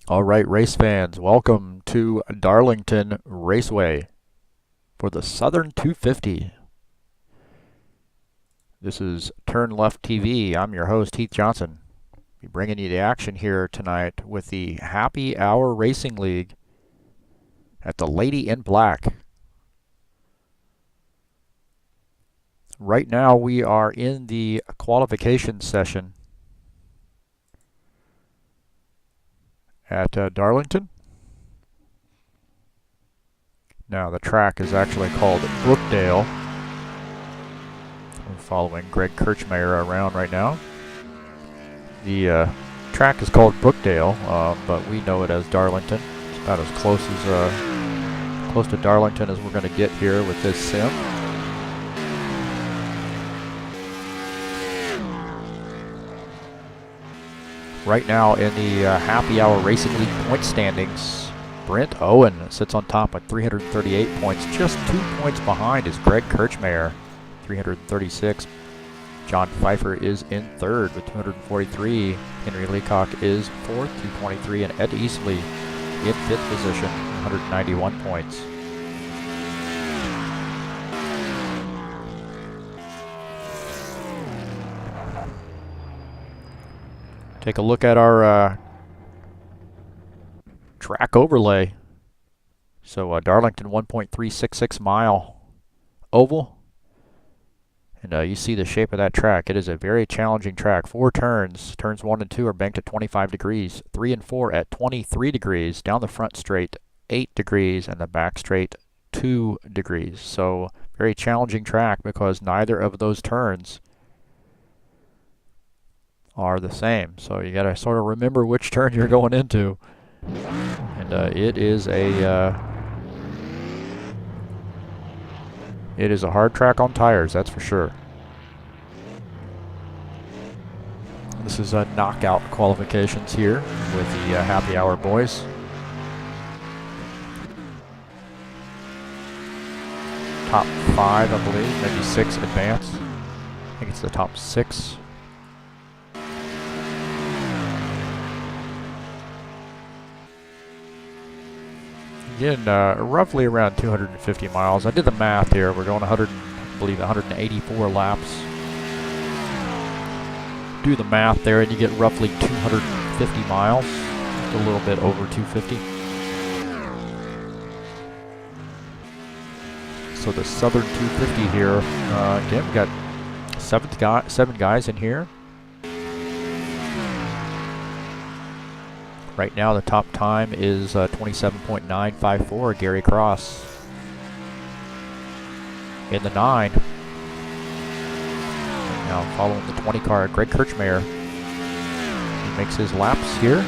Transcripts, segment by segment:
All right, race fans, welcome to Darlington Raceway for the Southern 250. This is TurnLeft TV. I'm your host, Heath Johnson. Be bringing you the action here tonight with the Happy Hour Racing League at the Lady in Black. Right now we are in the qualification session at Darlington. Now the track is actually called Brookdale. We're following Greg Kirchmeyer around right now. The track is called Brookdale, but we know it as Darlington. It's about as close to Darlington as we're going to get here with this sim. Right now in the Happy Hour Racing League point standings, Brent Owen sits on top with 338 points. Just 2 points behind is Greg Kirchmeyer, 336. John Pfeiffer is in third with 243. Henry Leacock is fourth, 223. And Ed Easley in fifth position, 191 points. Take a look at our track overlay. So Darlington 1.366 mile oval. And you see the shape of that track. It is a very challenging track. 4 turns. Turns 1 and 2 are banked at 25 degrees. 3 and 4 at 23 degrees. Down the front straight, 8 degrees. And the back straight, 2 degrees. So very challenging track because neither of those turns are the same. So you got to sort of remember which turn you're going into. And it is a hard track on tires, that's for sure. This is knockout qualifications here with the Happy Hour boys. Top 5, I believe, maybe 6 advance. I think it's the top 6. Again, roughly around 250 miles. I did the math here. We're going 184 laps. Do the math there, and you get roughly 250 miles. Just a little bit over 250. So the Southern 250 here. Again, we got 7 guys in here. Right now, the top time is 27.954, Gary Cross. In the 9. Now following the 20 car, Greg Kirchmeyer. He makes his laps here.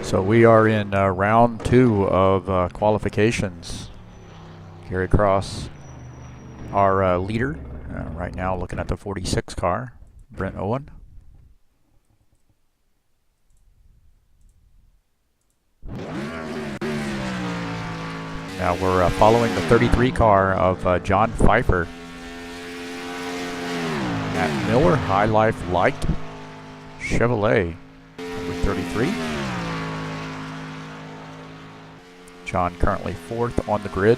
So we are in round 2 of qualifications. Gary Cross, our leader, right now looking at the 46 car, Brent Owen. Now we're following the 33 car of John Pfeiffer. Matt Miller, High Life Light, Chevrolet, number 33. John currently 4th on the grid.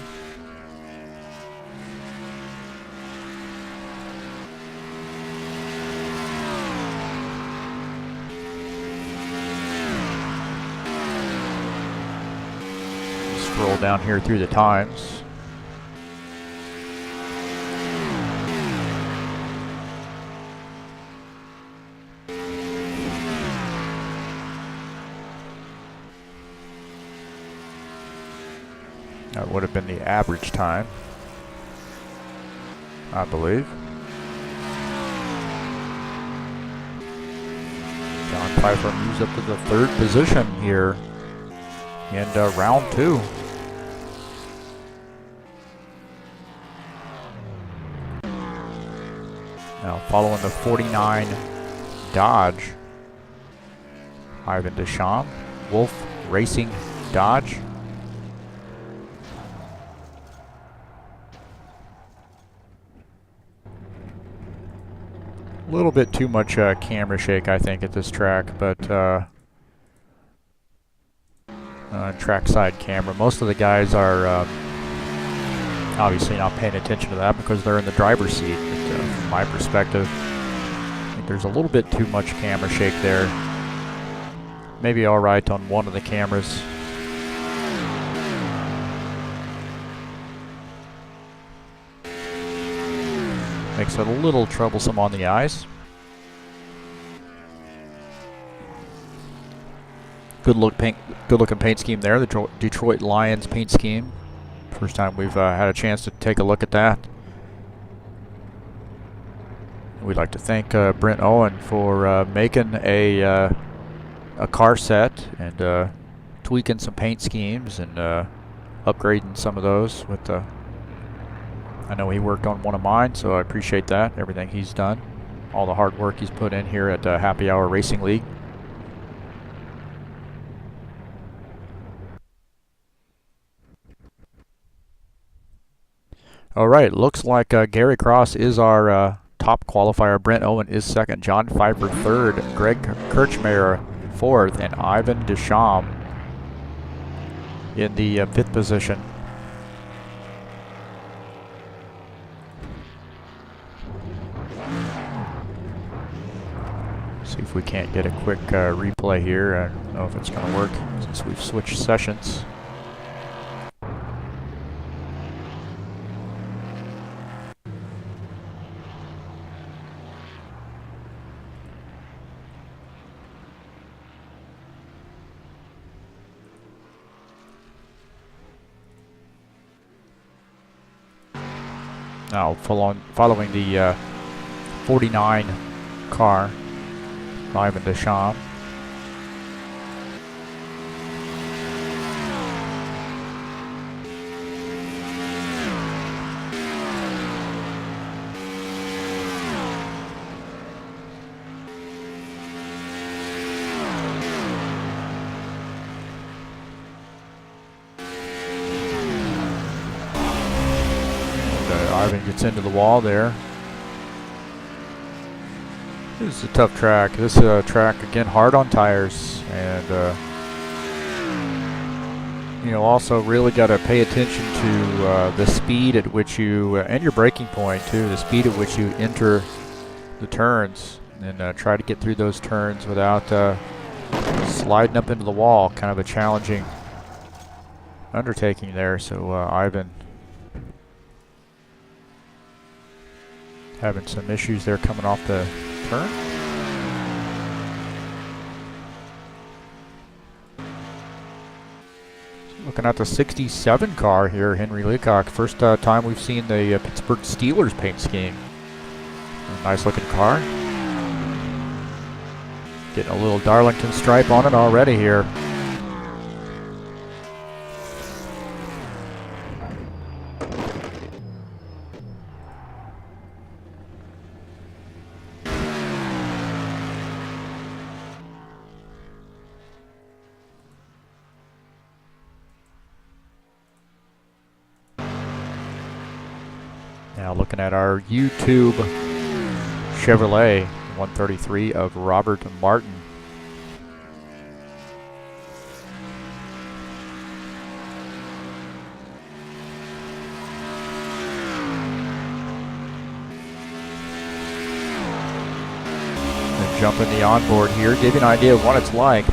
Scroll down here through the times. That would have been the average time, I believe. John Pfeiffer moves up to the 3rd position here in round 2. Now following the 49 Dodge, Ivan Deschamps, Wolf Racing Dodge. A little bit too much camera shake, I think, at this track, but trackside camera. Most of the guys are obviously not paying attention to that because they're in the driver's seat. But, from my perspective, I think there's a little bit too much camera shake there. Maybe all right on one of the cameras. Makes it a little troublesome on the eyes. Good looking paint scheme there, the Detroit Lions paint scheme. First time we've had a chance to take a look at that. We'd like to thank Brent Owen for making a car set and tweaking some paint schemes and upgrading some of those with the. I know he worked on one of mine, so I appreciate that, everything he's done, all the hard work he's put in here at Happy Hour Racing League. All right, looks like Gary Cross is our top qualifier. Brent Owen is 2nd, John Pfeiffer 3rd, Greg Kirchmeier 4th, and Ivan Deschamps in the 5th position. See if we can't get a quick replay here. I don't know if it's going to work since we've switched sessions. Now following the 49 car, Ivan Deschamps. Ivan gets into the wall there. This is a tough track. This track, again, hard on tires, and you know, also really got to pay attention to the speed at which you, and your braking point too, the speed at which you enter the turns, and try to get through those turns without sliding up into the wall. Kind of a challenging undertaking there. So Ivan having some issues there coming off the turn. Looking at the 67 car here, Henry Leacock. First time we've seen the Pittsburgh Steelers paint scheme. A nice looking car. Getting a little Darlington stripe on it already here. Now looking at our YouTube Chevrolet 133 of Robert Martin. And jump in the onboard here, give you an idea of what it's like.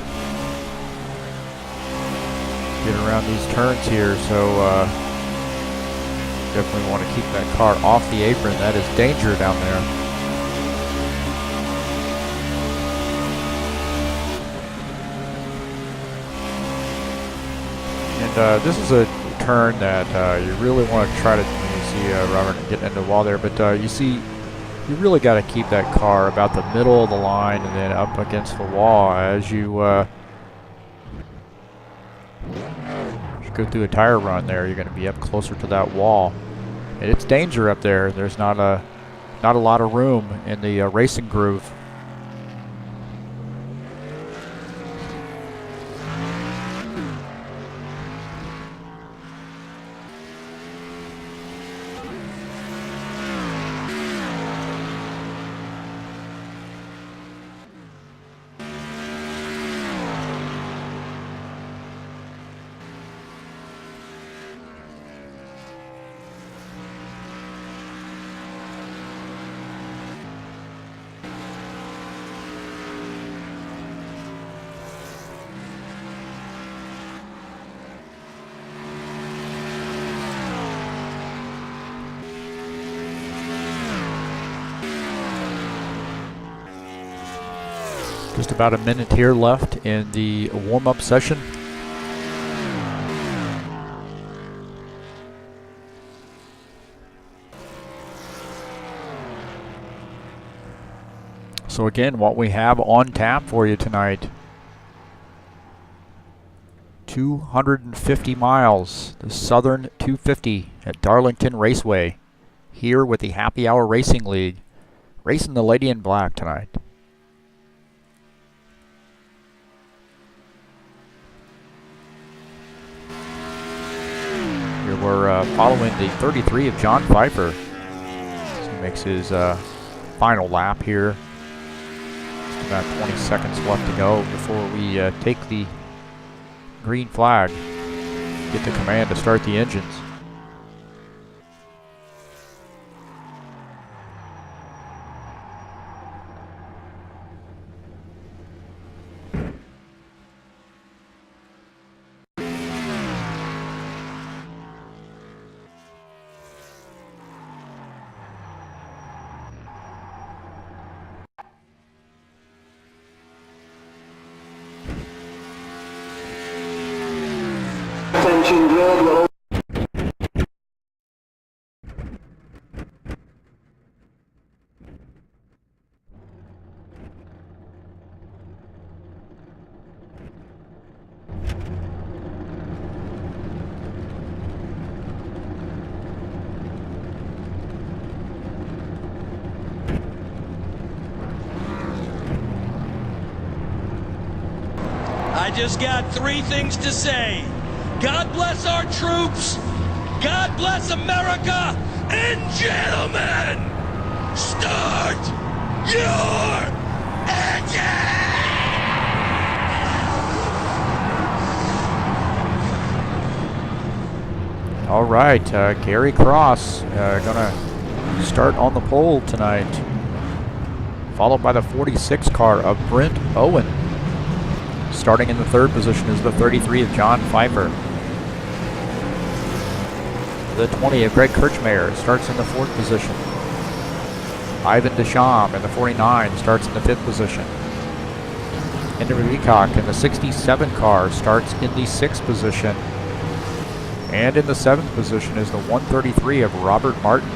Get around these turns here, so definitely want to keep that car off the apron. That is danger down there. And this is a turn that you really want to try to, you see Robert getting into the wall there, but you see, you really got to keep that car about the middle of the line and then up against the wall as you go through a tire run there. You're going to be up closer to that wall. And it's danger up there. There's not a lot of room in the racing groove. Just about a minute here left in the warm-up session. So again, what we have on tap for you tonight, 250 miles, the Southern 250 at Darlington Raceway, here with the Happy Hour Racing League, racing the Lady in Black tonight. Here we're following the 33 of John Pfeiffer. So he makes his final lap here. Just about 20 seconds left to go before we take the green flag. Get the command to start the engines. Attention grid will I just got three things to say. God bless our troops, God bless America, and gentlemen, start your engine! All right, Gary Cross gonna start on the pole tonight, followed by the 46 car of Brent Owen. Starting in the third position is the 33 of John Pfeiffer. The 20 of Greg Kirchmeier starts in the fourth position. Ivan Deschamps in the 49 starts in the fifth position. Henry Leacock in the 67 car starts in the sixth position. And in the seventh position is the 133 of Robert Martin.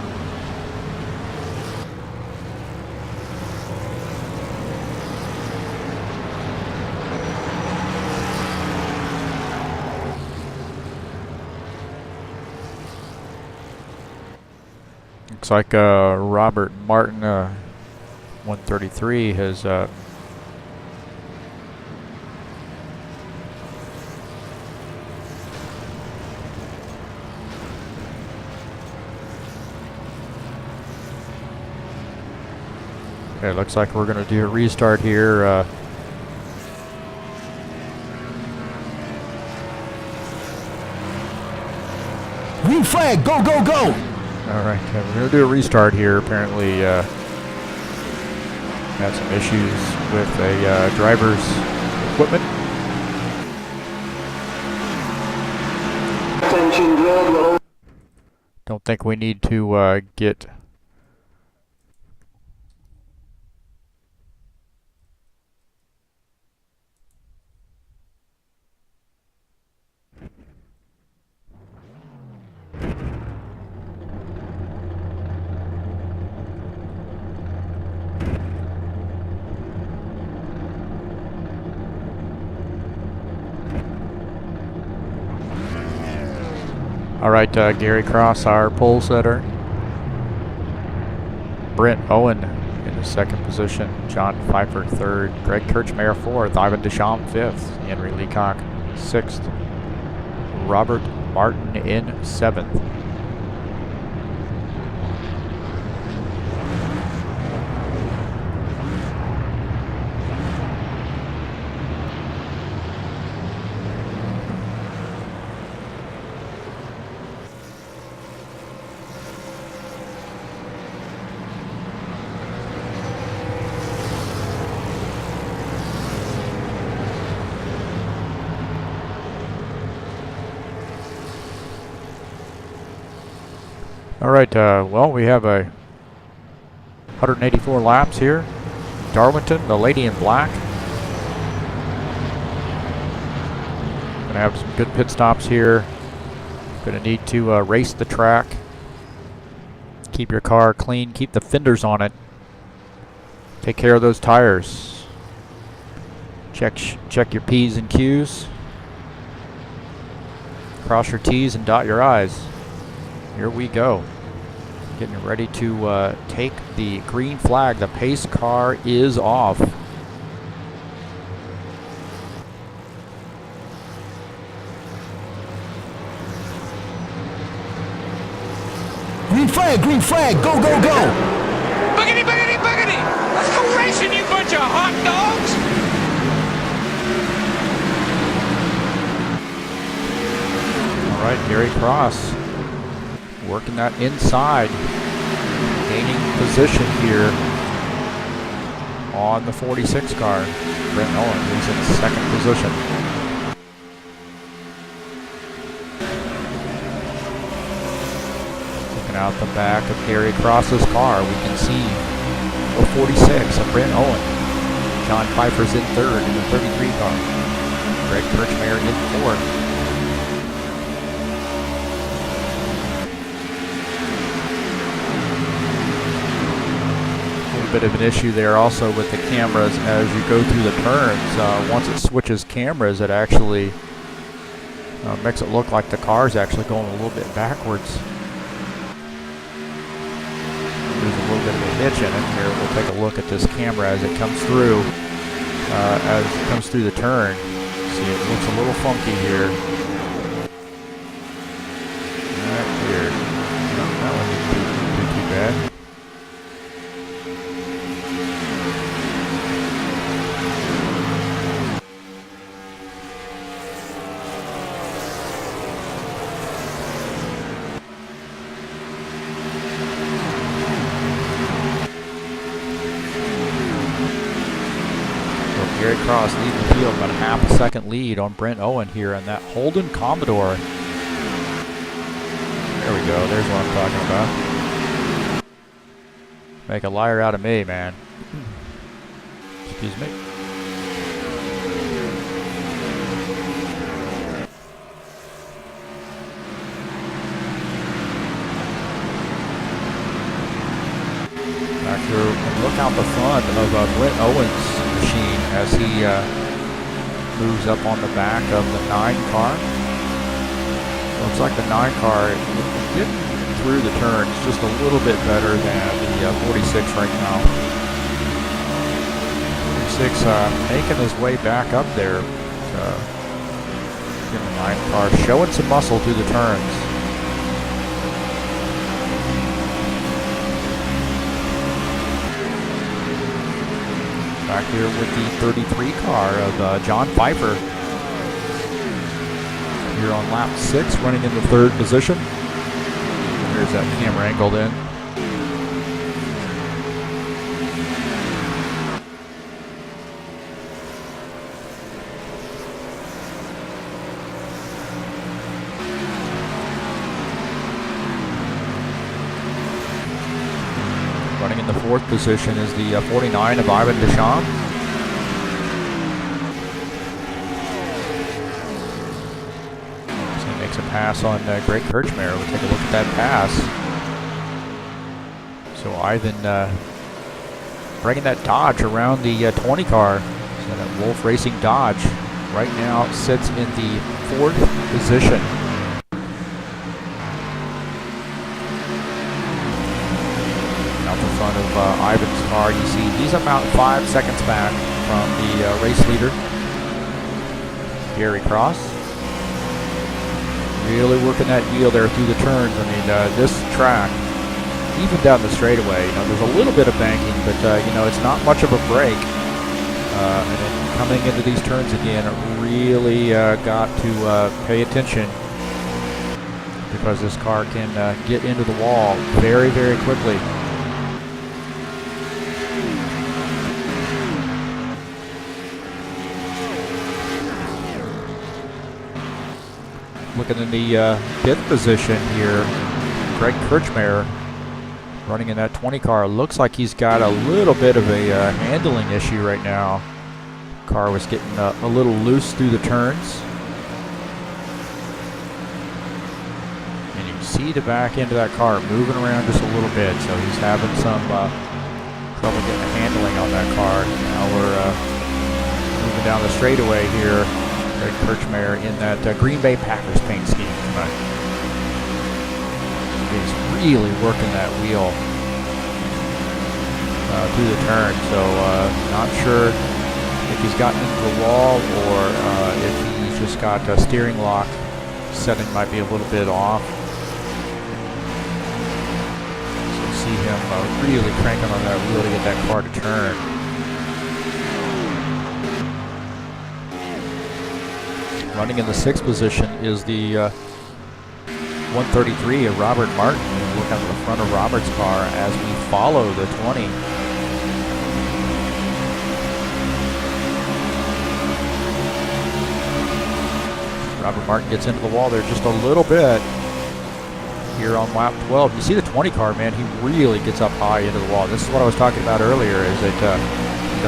Looks like Robert Martin, 133, has Okay, looks like we're going to do a restart here. Green flag, go, go, go! All right, we're going to do a restart here. Apparently, had some issues with a driver's equipment. Attention, grid. Don't think we need to get... All right, Gary Cross, our pole setter. Brent Owen in the second position. John Pfeiffer third. Greg Kirchmeier fourth. Ivan Deschamps fifth. Henry Leacock sixth. Robert Martin in seventh. All right, well, we have a 184 laps here. Darlington, the lady in black. Gonna have some good pit stops here. Gonna need to race the track. Keep your car clean, keep the fenders on it. Take care of those tires. Check your P's and Q's. Cross your T's and dot your I's. Here we go. Getting ready to take the green flag. The pace car is off. Green flag, go, go, go! Boogity, boogity, boogity! Let's go racing, you bunch of hot dogs! All right, Gary Cross working that inside, gaining position here on the 46 car. Brent Owen, who's in second position. Looking out the back of Gary Cross's car, we can see the 46 of Brent Owen. John Pfeiffer's in third in the 33 car. Greg Kirchmeier in fourth. Bit of an issue there also with the cameras as you go through the turns. Once it switches cameras, it actually makes it look like the car's actually going a little bit backwards. There's a little bit of a hitch in it here. We'll take a look at this camera as it comes through the turn. See, it looks a little funky here. Right here. No, that wasn't too bad. Gary Cross leading the field, about a half a second lead on Brent Owen here in that Holden Commodore. There we go, there's what I'm talking about. Make a liar out of me, man. Excuse me. Back here, look out the front of Brent Owen's machine as he moves up on the back of the 9 car. Looks like the 9 car getting through the turns just a little bit better than the 46 right now. 46 making his way back up there. The 9 car showing some muscle through the turns. Back here with the 33 car of John Pfeiffer. Here on lap 6, running in the 3rd position. There's that camera angled in. Running in the 4th position is the 49 of Ivan Deschamps. So he makes a pass on Greg Kirchmeier. We'll take a look at that pass. So Ivan bringing that Dodge around the 20 car. So that Wolf Racing Dodge right now sits in the 4th position. Front of Ivan's car, you see he's about 5 seconds back from the race leader, Gary Cross. Really working that wheel there through the turns. I mean, this track, even down the straightaway, there's a little bit of banking, but it's not much of a break. And then coming into these turns again, really got to pay attention, because this car can get into the wall very, very quickly. Looking in the 5th position here, Greg Kirchmeier running in that 20 car. Looks like he's got a little bit of a handling issue right now. Car was getting a little loose through the turns. And you can see the back end of that car moving around just a little bit, so he's having some trouble getting the handling on that car. Now we're moving down the straightaway here. Greg Kirchmeier in that Green Bay Packers paint scheme tonight. He's really working that wheel through the turn, so not sure if he's gotten into the wall or if he's just got a steering lock setting might be a little bit off. So you see him really cranking on that wheel to get that car to turn. Running in the 6th position is the 133 of Robert Martin. Look out the front of Robert's car as we follow the 20. Robert Martin gets into the wall there just a little bit here on lap 12. You see the 20 car, man, he really gets up high into the wall. This is what I was talking about earlier, is that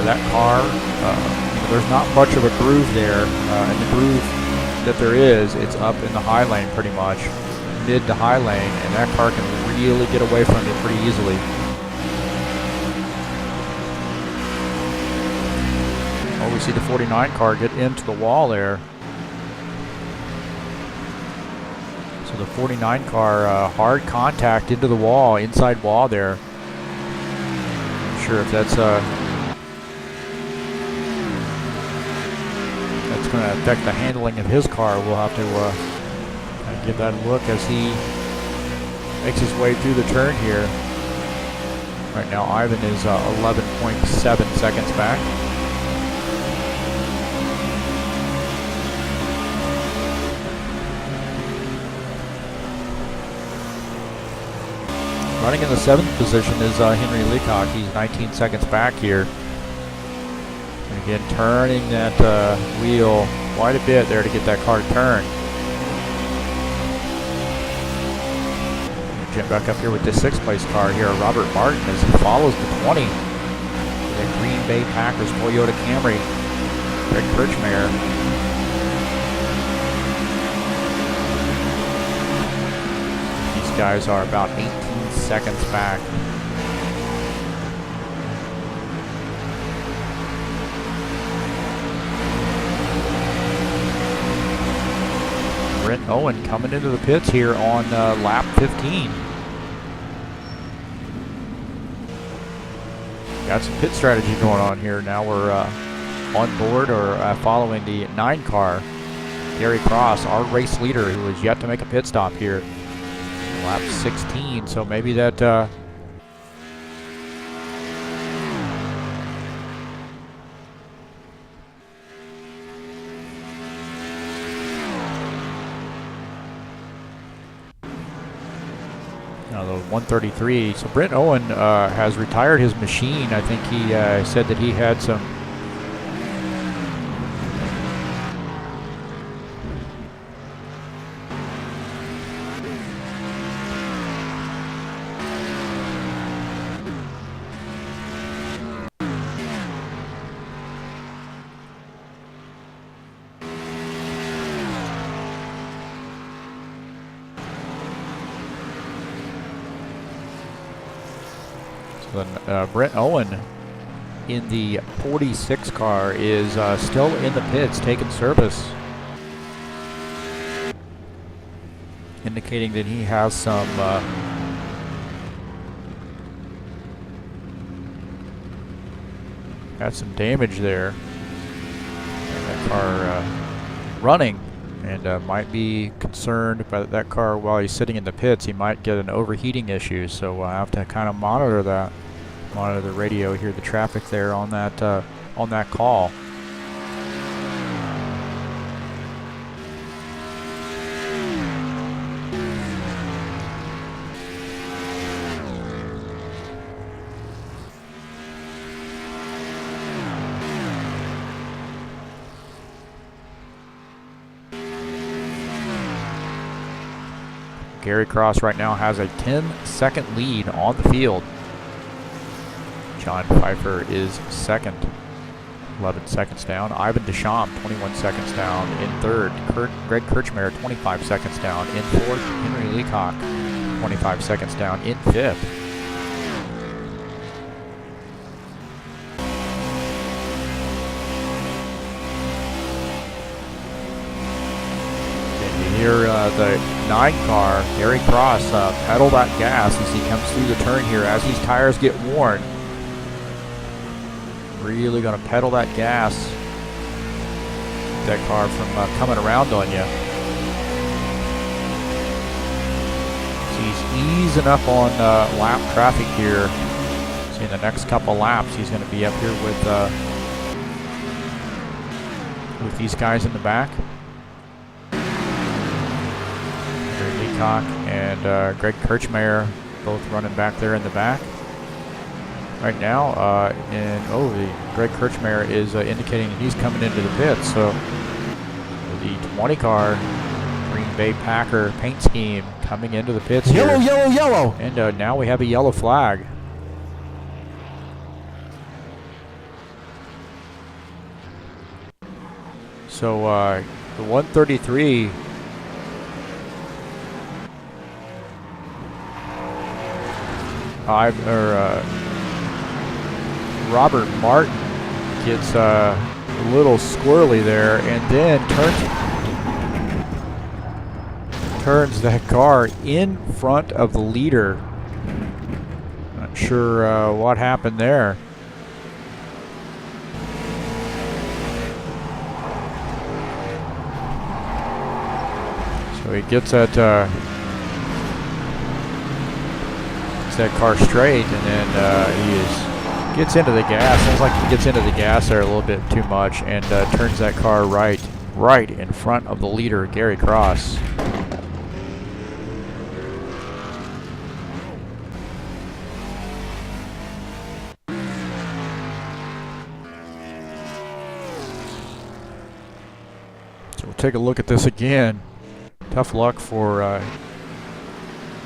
that car, there's not much of a groove there, and the groove that there is, it's up in the high lane pretty much, mid to high lane, and that car can really get away from you pretty easily. Oh, we see the 49 car get into the wall there. So the 49 car, hard contact into the wall, inside wall there. Not sure if that's going to affect the handling of his car. We'll have to give that a look as he makes his way through the turn here. Right now Ivan is 11.7 seconds back. Running in the 7th position is Henry Leacock. He's 19 seconds back here. And again, turning that wheel quite a bit there to get that car to turn. Jump back up here with the 6th place car here, Robert Martin, as he follows the 20. The Green Bay Packers Toyota Camry, Greg Kirchmeier. These guys are about 18 seconds back. Brent Owen coming into the pits here on lap 15. Got some pit strategy going on here. Now we're on board or following the 9 car. Gary Cross, our race leader, who is yet to make a pit stop here. Lap 16, so maybe that Now the 133. So Brent Owen has retired his machine. I think he said that he had some. Brent Owen in the 46 car is still in the pits taking service, indicating that he has some damage there. And that car running, and might be concerned about that car while he's sitting in the pits. He might get an overheating issue, so we'll have to kind of monitor that. Monitor the radio, hear the traffic there on that call. Gary Cross right now has a 10-second lead on the field. John Pfeiffer is second, 11 seconds down. Ivan Deschamps, 21 seconds down in third. Greg Kirchmeier, 25 seconds down in fourth. Henry Leacock, 25 seconds down in fifth. And you hear the 9 car, Gary Cross, pedal that gas as he comes through the turn here as these tires get worn. Really going to pedal that gas. Keep that car from coming around on you. So he's easing up on lap traffic here. So in the next couple laps, he's going to be up here with these guys in the back. Gary Leacock and Greg Kirchmeier both running back there in the back. Right now, Greg Kirchmeier is indicating that he's coming into the pits. So the 20 car Green Bay Packer paint scheme coming into the pits Yellow, here. yellow, yellow. And now we have a yellow flag. So the 133 Robert Martin gets a little squirrely there, and then turns that car in front of the leader. Not sure what happened there. So he gets that car straight, and then gets into the gas. Sounds like he gets into the gas there a little bit too much, and turns that car right in front of the leader, Gary Cross. So we'll take a look at this again. Tough luck for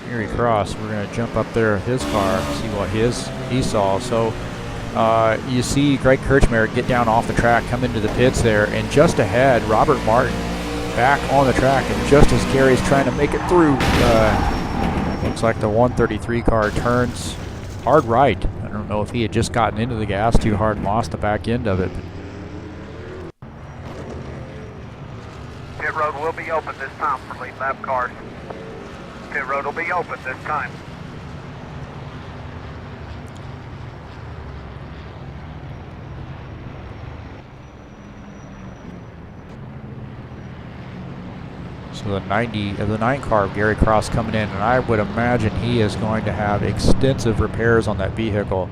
Gary Cross. We're going to jump up there his car, see what he saw. So you see Greg Kirchmeier get down off the track, come into the pits there, and just ahead, Robert Martin back on the track, and just as Gary's trying to make it through, looks like the 133 car turns hard right. I don't know if he had just gotten into the gas too hard and lost the back end of it. Pit road will be open this time for lead lap cars. Pit road will be open this time. So the 9 car of Gary Cross coming in, and I would imagine he is going to have extensive repairs on that vehicle.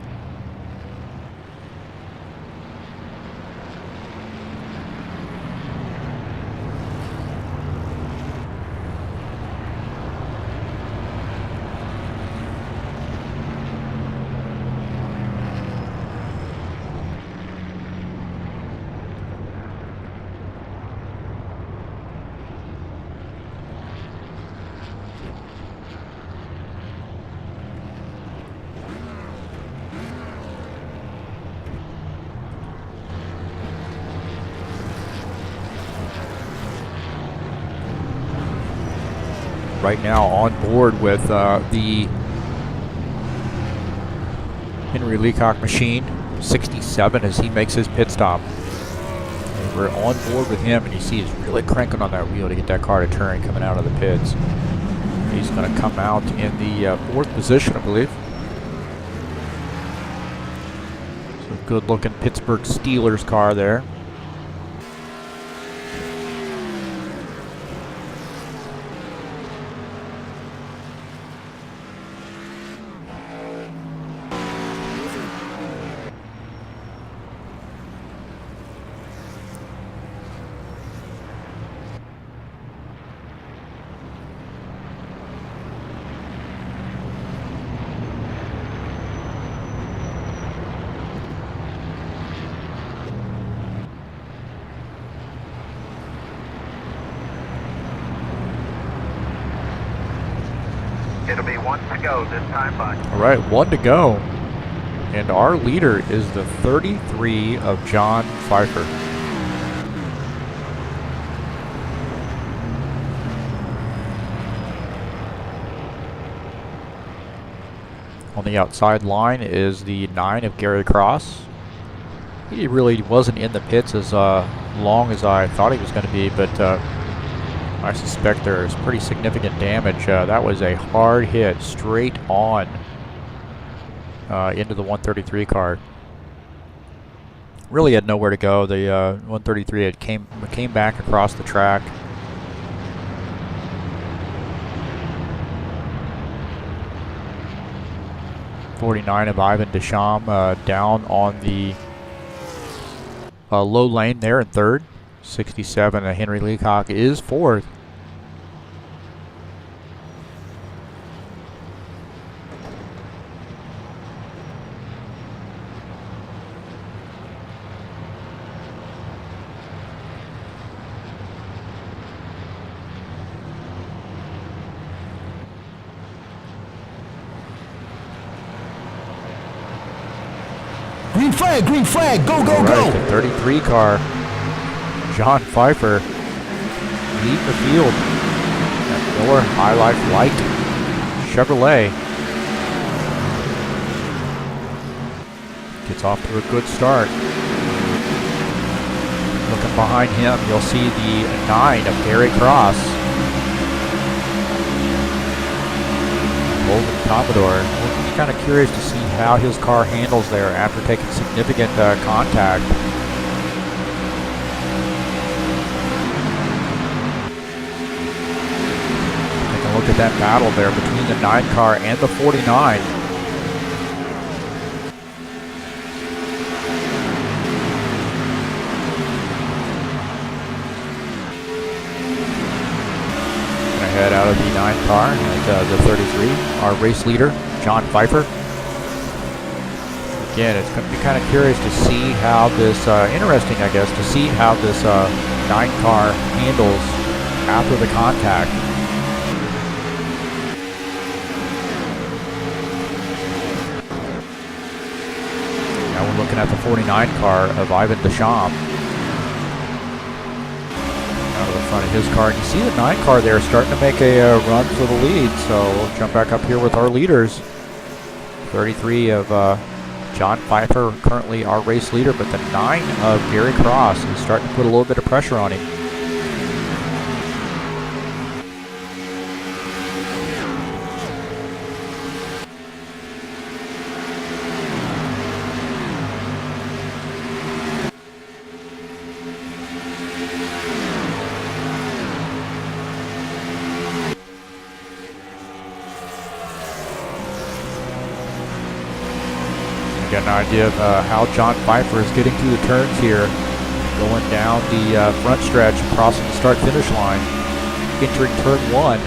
right now on board with the Henry Leacock machine, 67, as he makes his pit stop. And we're on board with him, and you see he's really cranking on that wheel to get that car to turn coming out of the pits. He's going to come out in the 4th position, I believe. So good looking Pittsburgh Steelers car there. It'll be 1 to go this time, bud. All right, 1 to go. And our leader is the 33 of John Pfeiffer. On the outside line is the 9 of Gary Cross. He really wasn't in the pits as long as I thought he was going to be, but I suspect there's pretty significant damage. That was a hard hit straight on into the 133 car. Really had nowhere to go. The 133 had came back across the track. '49 of Ivan Deschamps down on the low lane there in 3rd. 67 of Henry Leacock is 4th. Green flag, go, go, All go. right, the 33 car, John Pfeiffer, leading the field. That Miller High Life Light Chevrolet gets off to a good start. Looking behind him, you'll see the 9 of Gary Cross. Golden Commodore. We'll be kind of curious to see how his car handles there after taking significant contact. Take a look at that battle there between the 9 car and the 49. Head out of the 9 car at the 33, our race leader, John Pfeiffer. Again, it's going to be kind of curious to see how this, interesting I guess, to see how this 9 car handles after the contact. Now we're looking at the 49 car of Ivan Deschamps. Out of the front of his car, and you see the 9 car there starting to make a run for the lead. So we'll jump back up here with our leaders. 33 of John Pfeiffer, currently our race leader, but the 9 of Gary Cross is starting to put a little bit of pressure on him. Get an idea of how John Pfeiffer is getting through the turns here, going down the front stretch, crossing the start-finish line, entering turn 1.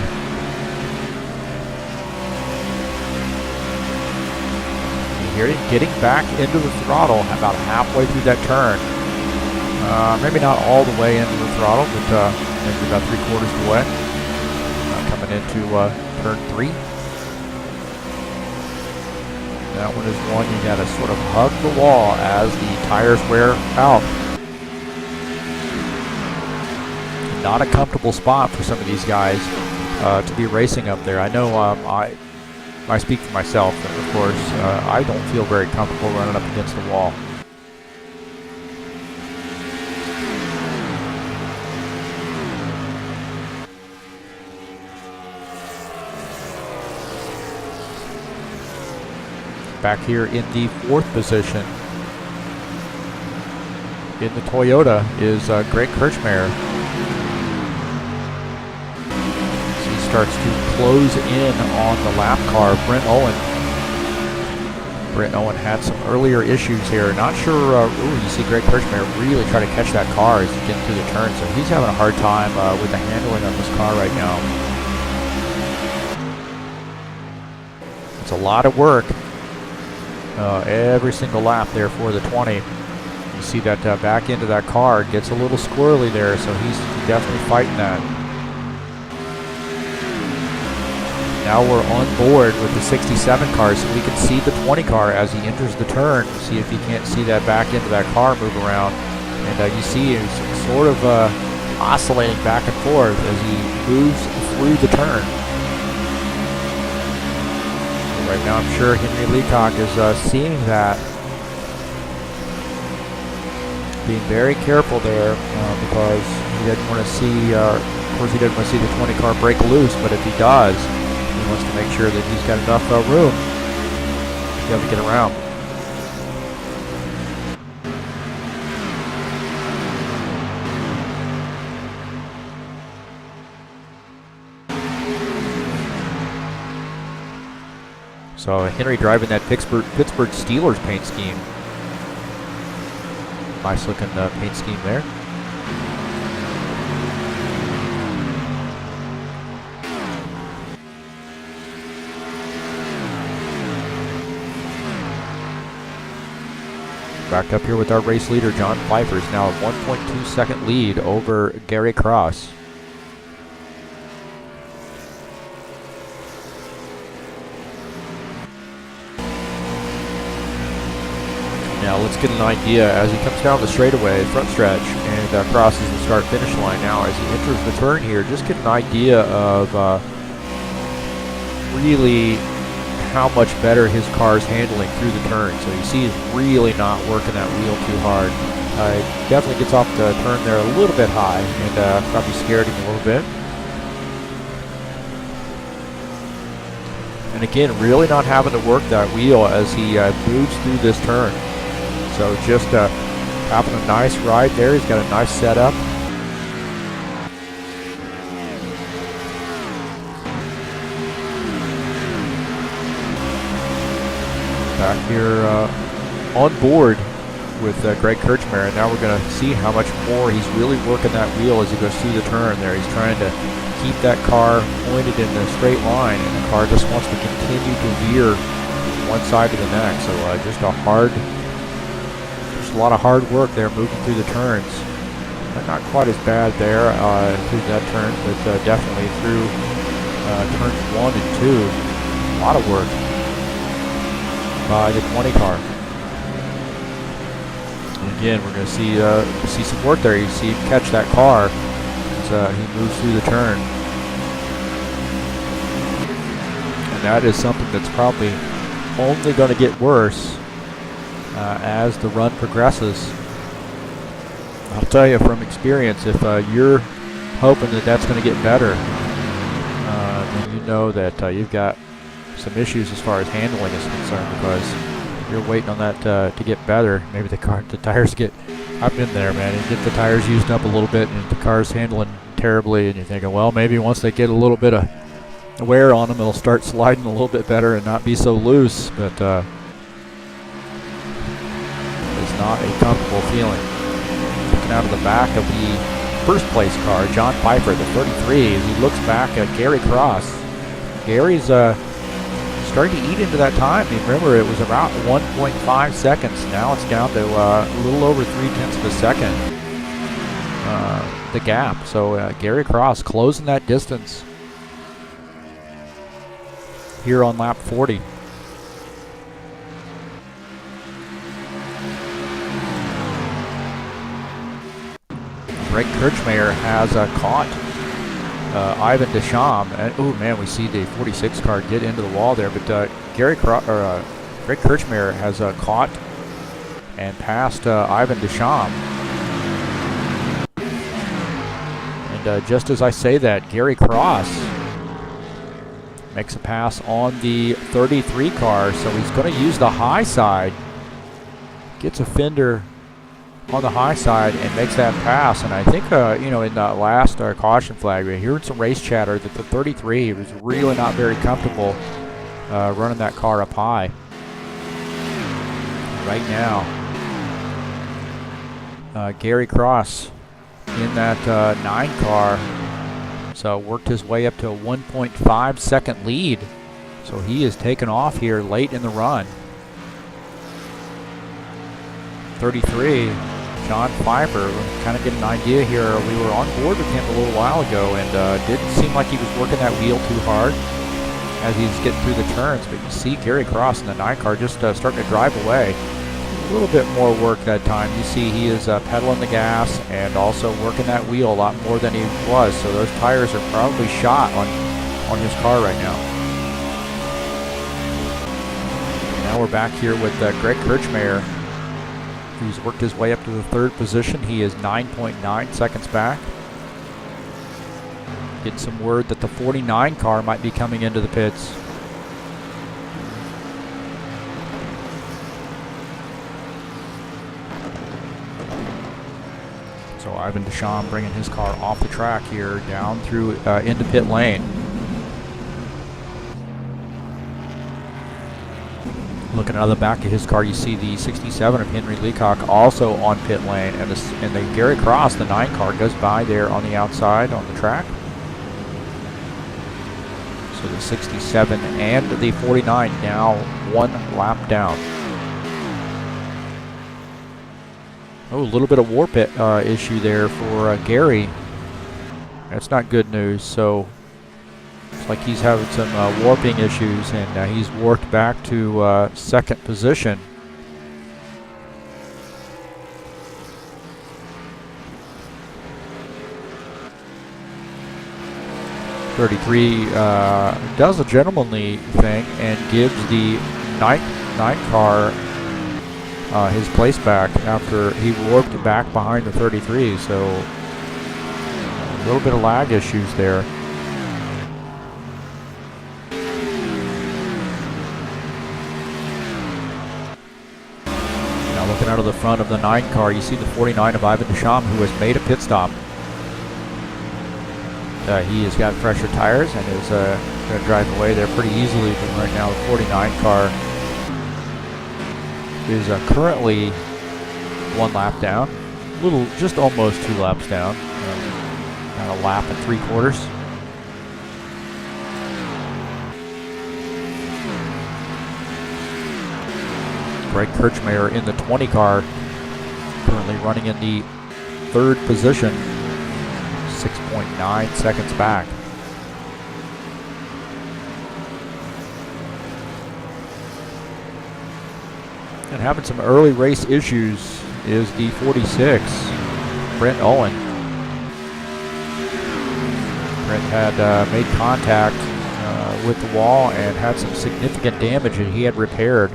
You hear it getting back into the throttle about halfway through that turn. Maybe not all the way into the throttle, but maybe about 3/4 of the way. Coming into turn 3. That one is one you gotta sort of hug the wall as the tires wear out. Not a comfortable spot for some of these guys. to be racing up there. I know I speak for myself, of course. I don't feel very comfortable running up against the wall. Back here in the 4th position in the Toyota is Greg Kirchmeier. He starts to close in on the lap car, Brent Owen. Brent Owen had some earlier issues here. Not sure, you see Greg Kirchmeier really try to catch that car as he gets through the turn, so he's having a hard time with the handling of this car right now. It's a lot of work. Every single lap there for the 20. You see that back end of that car gets a little squirrely there, so he's definitely fighting that. Now we're on board with the 67 car, so we can see the 20 car as he enters the turn. See if he can't see that back end of that car move around. And you see he's sort of oscillating back and forth as he moves through the turn. Right now, I'm sure Henry Leacock is seeing that, being very careful there because he doesn't want to see, of course, he doesn't want to see the 20 car break loose. But if he does, he wants to make sure that he's got enough room to be able to get around. So Henry driving that Pittsburgh Steelers paint scheme. Nice looking paint scheme there. Back up here with our race leader, John Pfeiffer, is now a 1.2 second lead over Gary Cross. Now let's get an idea as he comes down the straightaway, front stretch, and crosses the start-finish line. Now as he enters the turn here, just get an idea of really how much better his car's handling through the turn. So you see he's really not working that wheel too hard. Definitely gets off the turn there a little bit high, and probably scared him a little bit. And again, really not having to work that wheel as he moves through this turn. So just having a nice ride there. He's got a nice setup. Back here on board with Greg Kirchmeier. Now we're going to see how much more he's really working that wheel as he goes through the turn there. He's trying to keep that car pointed in a straight line, and the car just wants to continue to veer from one side to the next. So just a lot of hard work there moving through the turns. Not quite as bad there through that turn, but definitely through turns 1 and 2. A lot of work by the 20 car. And again, we're going to see some work there. You see him catch that car as he moves through the turn. And that is something that's probably only going to get worse as the run progresses. I'll tell you from experience, if you're hoping that that's going to get better, then you know that you've got some issues as far as handling is concerned, because you're waiting on that to get better. Maybe the tires get, I've been there, man, you get the tires used up a little bit and the car's handling terribly, and you're thinking, well, maybe once they get a little bit of wear on them, it'll start sliding a little bit better and not be so loose. But it's not a comfortable feeling. Looking out of the back of the first place car, John Pfeiffer, the 33, as he looks back at Gary Cross. Gary's starting to eat into that time. Remember, it was about 1.5 seconds. Now it's down to a little over 0.3 of a second, the gap. So Gary Cross closing that distance here on lap 40. Greg Kirchmeier has caught Ivan Deschamps. And oh man, we see the 46 car get into the wall there. But Greg Kirchmeier has caught and passed Ivan Deschamps. And just as I say that, Gary Cross makes a pass on the 33 car, so he's going to use the high side. Gets a fender on the high side and makes that pass. And I think, you know, in that last caution flag, we heard some race chatter that the 33 was really not very comfortable running that car up high. Right now, Gary Cross in that 9 car, so worked his way up to a 1.5 second lead. So he is taken off here late in the run. 33, John Pfeiffer, kind of get an idea here. We were on board with him a little while ago, and didn't seem like he was working that wheel too hard as he's getting through the turns. But you see Gary Cross in the 9 car just starting to drive away. A little bit more work that time. You see he is pedaling the gas and also working that wheel a lot more than he was. So those tires are probably shot on his car right now. Now we're back here with Greg Kirchmeier, who's worked his way up to the 3rd position. He is 9.9 seconds back. Getting some word that the 49 car might be coming into the pits. So Ivan Deschamps bringing his car off the track here, down through into pit lane. Looking out of the back of his car, you see the 67 of Henry Leacock also on pit lane, and the Gary Cross, the 9 car, goes by there on the outside on the track. So the 67 and the 49 now 1 lap down. Oh, a little bit of warp issue there for Gary. That's not good news. So it's like he's having some warping issues, and he's warped back to 2nd position. '33 does a gentlemanly thing and gives the 9 car his place back after he warped back behind the 33. So a little bit of lag issues there. Now looking out of the front of the 9 car, you see the 49 of Ivan Deschamps, who has made a pit stop. He has got fresher tires and is going to drive away there pretty easily. But right now the 49 car is currently 1 lap down, just almost 2 laps down, about a lap and 3/4. Greg Kirchmeier in the 20 car, currently running in the 3rd position, 6.9 seconds back. And having some early race issues is the 46, Brent Owen. Brent had made contact with the wall and had some significant damage that he had repaired.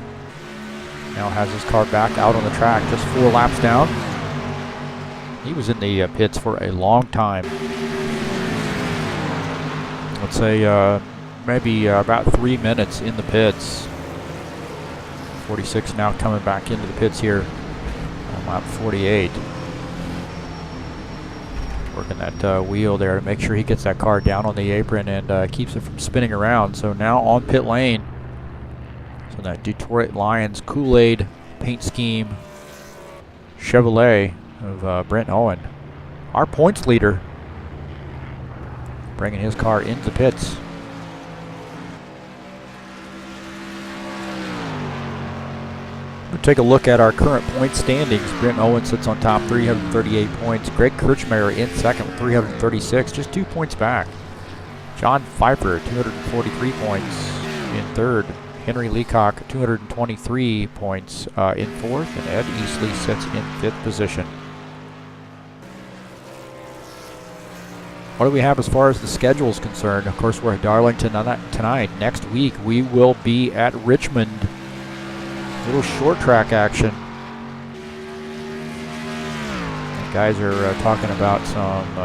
Now has his car back out on the track, just 4 laps down. He was in the pits for a long time. Let's say maybe about 3 minutes in the pits. 46 now coming back into the pits here on lap 48. Working that wheel there to make sure he gets that car down on the apron and keeps it from spinning around. So now on pit lane. So that Detroit Lions Kool-Aid paint scheme Chevrolet of Brent Owen. Our points leader, bringing his car into the pits. We'll take a look at our current point standings. Brent Owen sits on top, 338 points. Greg Kirchmeier in second with 336, just 2 points back. John Pfeiffer, 243 points in third. Henry Leacock, 223 points in fourth. And Ed Eastley sits in fifth position. what do we have as far as the schedule is concerned? Of course, we're at Darlington tonight. Next week, we will be at Richmond. Little short track action. The guys are talking about some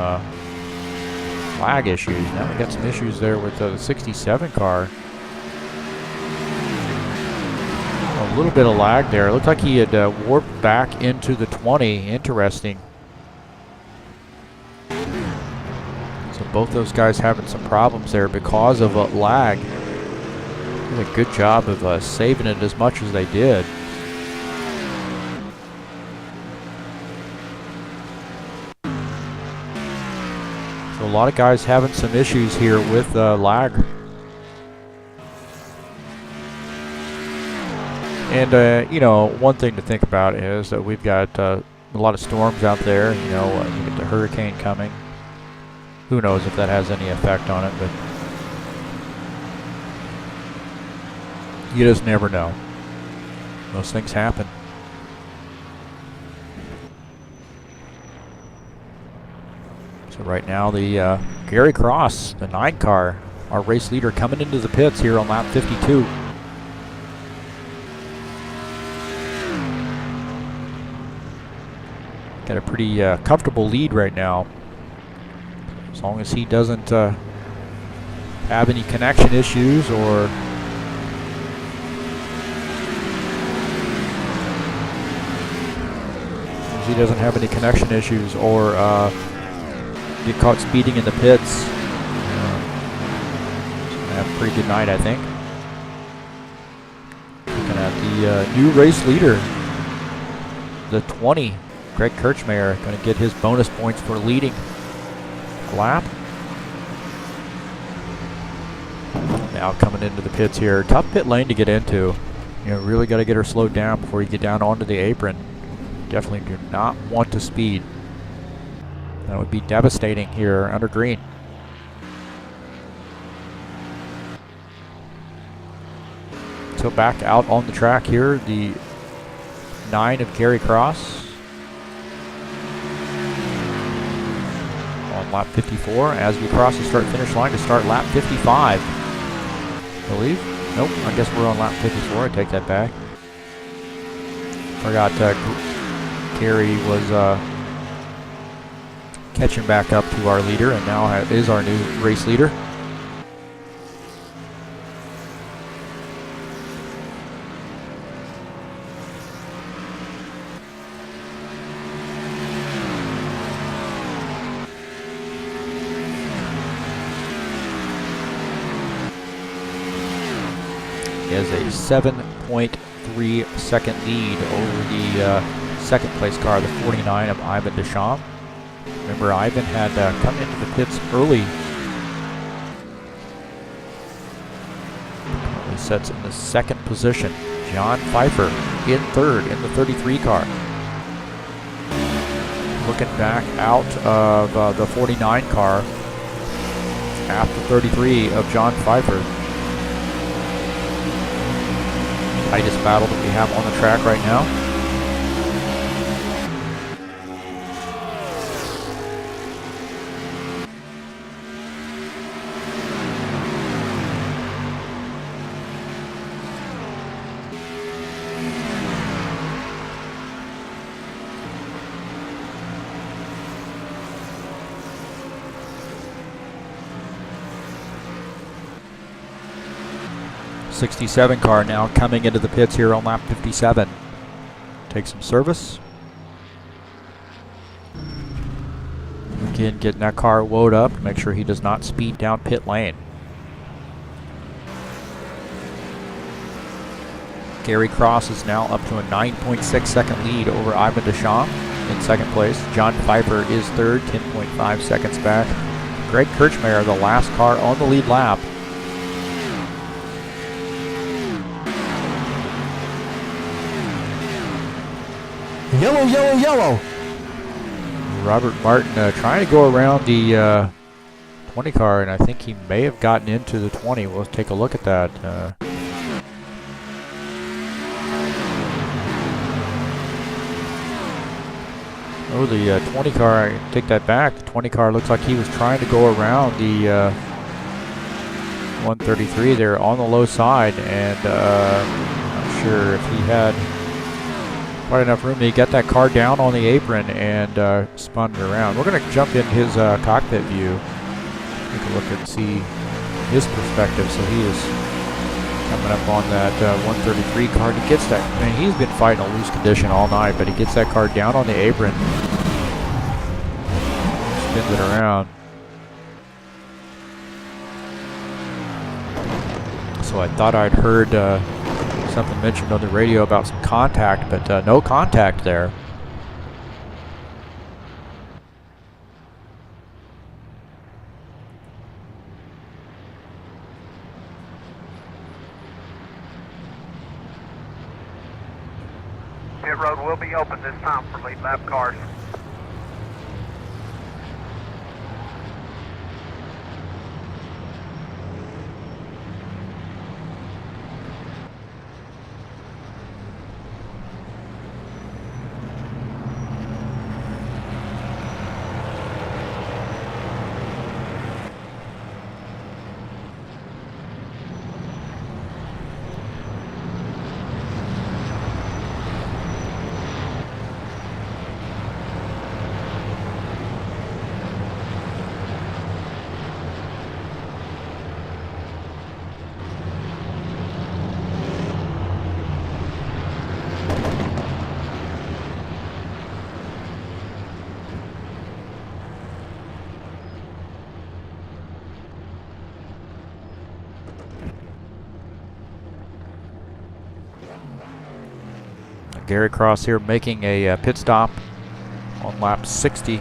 lag issues. Now we got some issues there with the 67 car. A little bit of lag there. It looked like he had warped back into the 20. Interesting. So both those guys having some problems there because of lag. Did a good job of saving it as much as they did. So a lot of guys having some issues here with lag. And you know, one thing to think about is that we've got a lot of storms out there. You know, you get the hurricane coming. Who knows if that has any effect on it, but you just never know. Those things happen. So right now the Gary Cross, the 9 car, our race leader, coming into the pits here on lap 52. Got a pretty comfortable lead right now. As long as he doesn't have any connection issues or get caught speeding in the pits. Have a pretty good night, I think. Looking at the new race leader, the 20, Greg Kirchmeier, going to get his bonus points for leading lap. Now coming into the pits here. Tough pit lane to get into. You know, really got to get her slowed down before you get down onto the apron. Definitely do not want to speed. That would be devastating here under green. So back out on the track here, the 9 of Gary Cross on lap 54 as we cross the start-finish line to start lap 55. I believe. Nope, I guess we're on lap 54. I take that back. Forgot Gary was catching back up to our leader, and now is our new race leader. He has a 7.3 second lead over the second place car, the 49 of Ivan Deschamps. Remember, Ivan had come into the pits early. He sets in the second position. John Pfeiffer in third in the 33 car. Looking back out of the 49 car after 33 of John Pfeiffer. Tightest battle that we have on the track right now. '67 car now coming into the pits here on lap 57. Take some service. Again, getting that car woed up to make sure he does not speed down pit lane. Gary Cross is now up to a 9.6 second lead over Ivan Deschamps in second place. John Pfeiffer is third, 10.5 seconds back. Greg Kirchmeier, the last car on the lead lap. Yellow, yellow, yellow. Robert Martin trying to go around the 20 car, and I think he may have gotten into the 20. We'll take a look at that. Oh, the 20 car, I take that back. The 20 car looks like he was trying to go around the 133 there on the low side, and not sure if he had quite enough room. He got that car down on the apron and spun it around. We're going to jump in his cockpit view, take a look and see his perspective. So he is coming up on that 133 car. He gets that, I mean, he's been fighting a loose condition all night, but he gets that car down on the apron, spins it around. So I thought I'd heard something mentioned on the radio about some contact, but no contact there. Pit road will be open this time for lead lap cars. Gary Cross here making a pit stop on lap 60.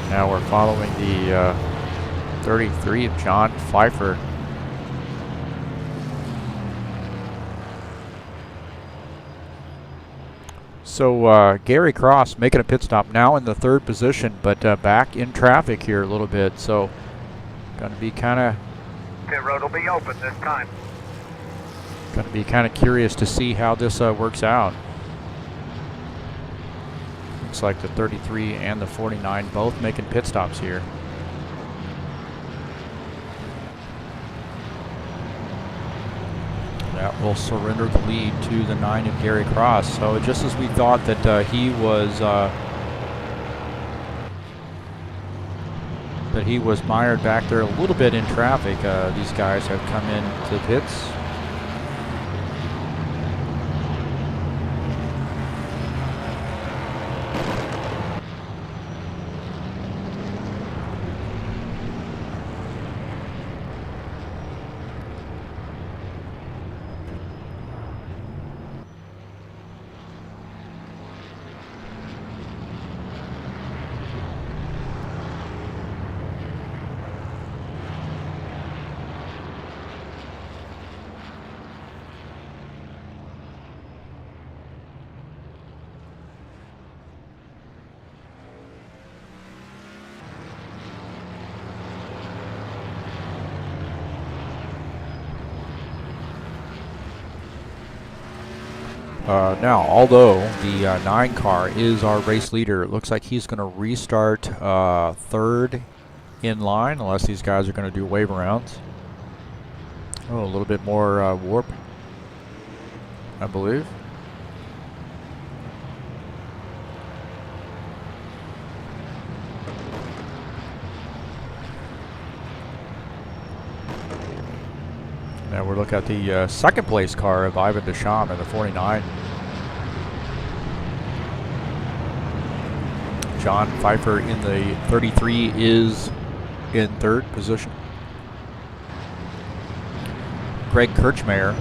Now we're following the 33 of John Pfeiffer. So Gary Cross making a pit stop now in the third position, but back in traffic here a little bit. So going to be kind of Pit road will be open this time. Going to be kind of curious to see how this works out. Looks like the 33 and the 49 both making pit stops here. That will surrender the lead to the 9 of Gary Cross. So just as we thought that he was mired back there a little bit in traffic, these guys have come into the pits. Now, although the 9 car is our race leader, it looks like he's going to restart third in line, unless these guys are going to do wave rounds. Oh, a little bit more warp, I believe. Now we're looking at the second place car of Ivan Deschamps in the 49. John Pfeiffer in the 33 is in third position. Greg Kirchmeier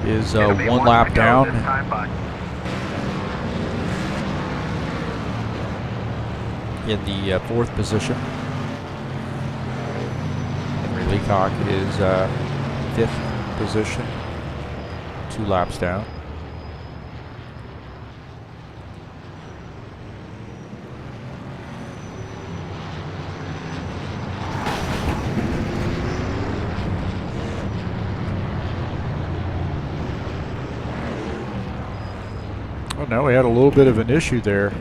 is one lap down. In the fourth position. Henry Leacock is fifth position, 2 laps down. Well, no, we had a little bit of an issue there.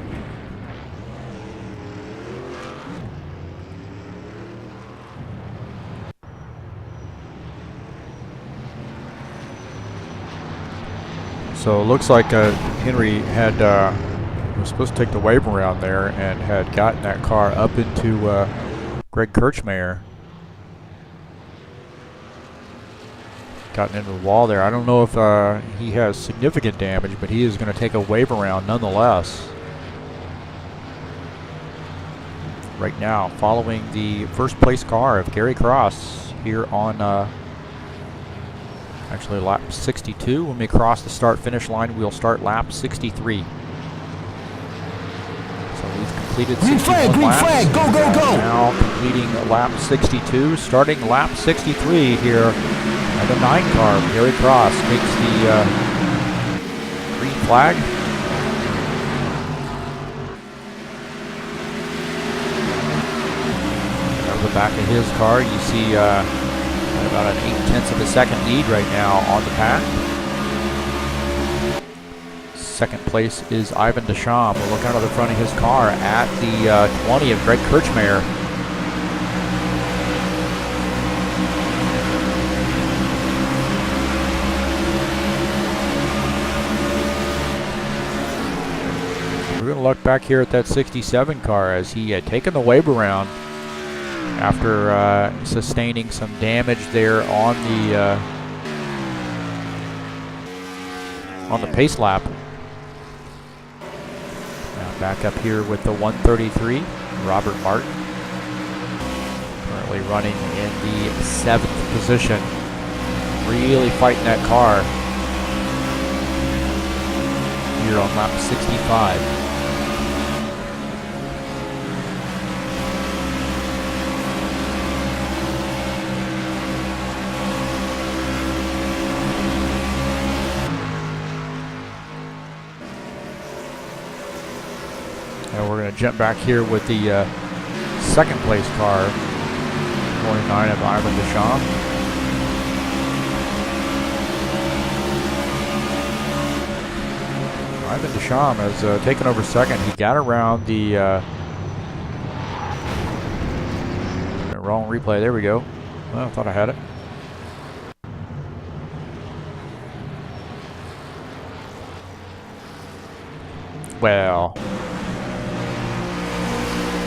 So it looks like Henry had was supposed to take the wave around there and had gotten that car up into Greg Kirchmeier. Gotten into the wall there. I don't know if he has significant damage, but he is going to take a wave around nonetheless. Right now, following the first place car of Gary Cross here on actually lap 62. When we cross the start-finish line, we'll start lap 63. So we've completed 61 laps. Flag, go, go, go! Now completing lap 62, starting lap 63 here. And the 9 car, Gary Cross, takes the green flag. Out of the back of his car, you see about an 0.8 of a second lead right now on the pack. Second place is Ivan Deschamps. We'll look out of the front of his car at the 20 of Greg Kirchmeier. We're going to look back here at that 67 car as he had taken the wave around after sustaining some damage there on the pace lap. Now back up here with the 133, Robert Martin, currently running in the 7th position, really fighting that car here on lap 65. And we're going to jump back here with the second place car, 49 of Ivan Deschamps. Ivan Deschamps has taken over second. He got around the wrong replay. There we go. Well, I thought I had it. Well,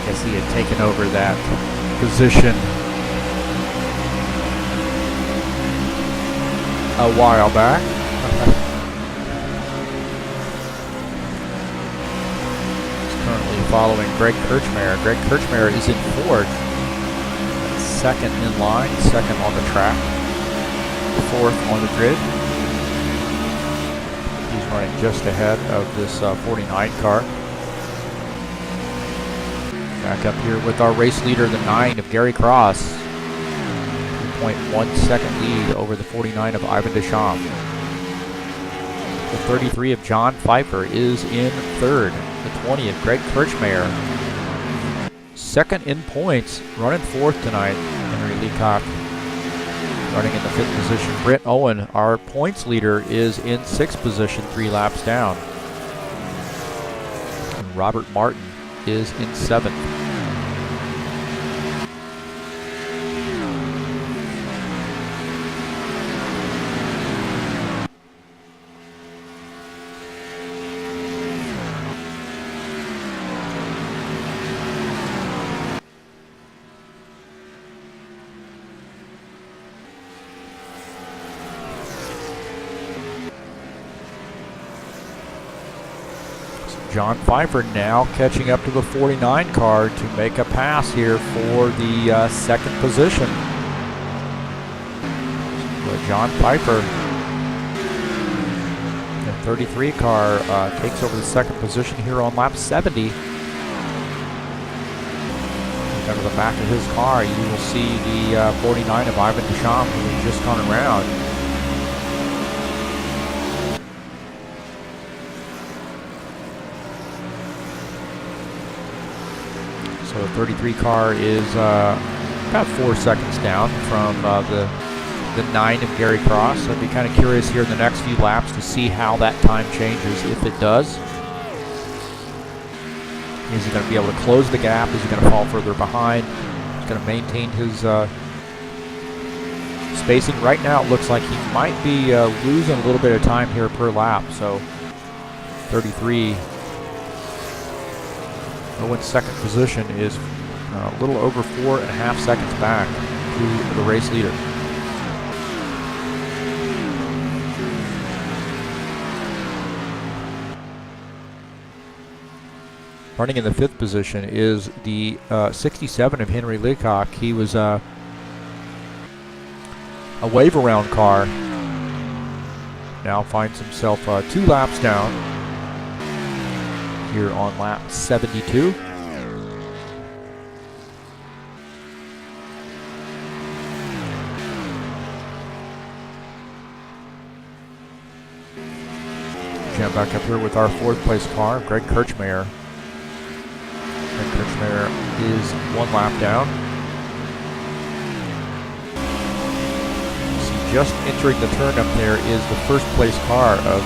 guess he had taken over that position a while back. He's currently following Greg Kirchmeier. Greg Kirchmeier is in 4th, second in line, second on the track, 4th on the grid. He's running just ahead of this 49 car. Back up here with our race leader, the 9 of Gary Cross. 2.1 second lead over the 49 of Ivan Deschamps. The 33 of John Pfeiffer is in 3rd. The 20 of Greg Kirchmeier. Second in points, running 4th tonight. Henry Leacock running in the 5th position. Britt Owen, our points leader, is in 6th position, 3 laps down. And Robert Martin is in 7th. John Pfeiffer now catching up to the 49 car to make a pass here for the second position. So John Pfeiffer, the 33 car, takes over the second position here on lap 70. Out of the back of his car, you will see the 49 of Ivan Deschamps, who has just gone around. So the 33 car is about 4 seconds down from the the 9 of Gary Cross. I'd be kind of curious here in the next few laps to see how that time changes, if it does. Is he going to be able to close the gap? Is he going to fall further behind? He's going to maintain his spacing. Right now it looks like he might be losing a little bit of time here per lap. So 33. Owen's second position is a little over 4.5 seconds back to the race leader. Running in the 5th position is the 67 of Henry Leacock. He was a wave around car. Now finds himself 2 laps down here on lap 72. Jump back up here with our 4th place car, Greg Kirchmeier. Greg Kirchmeier is 1 lap down. See, just entering the turn up there is the 1st place car of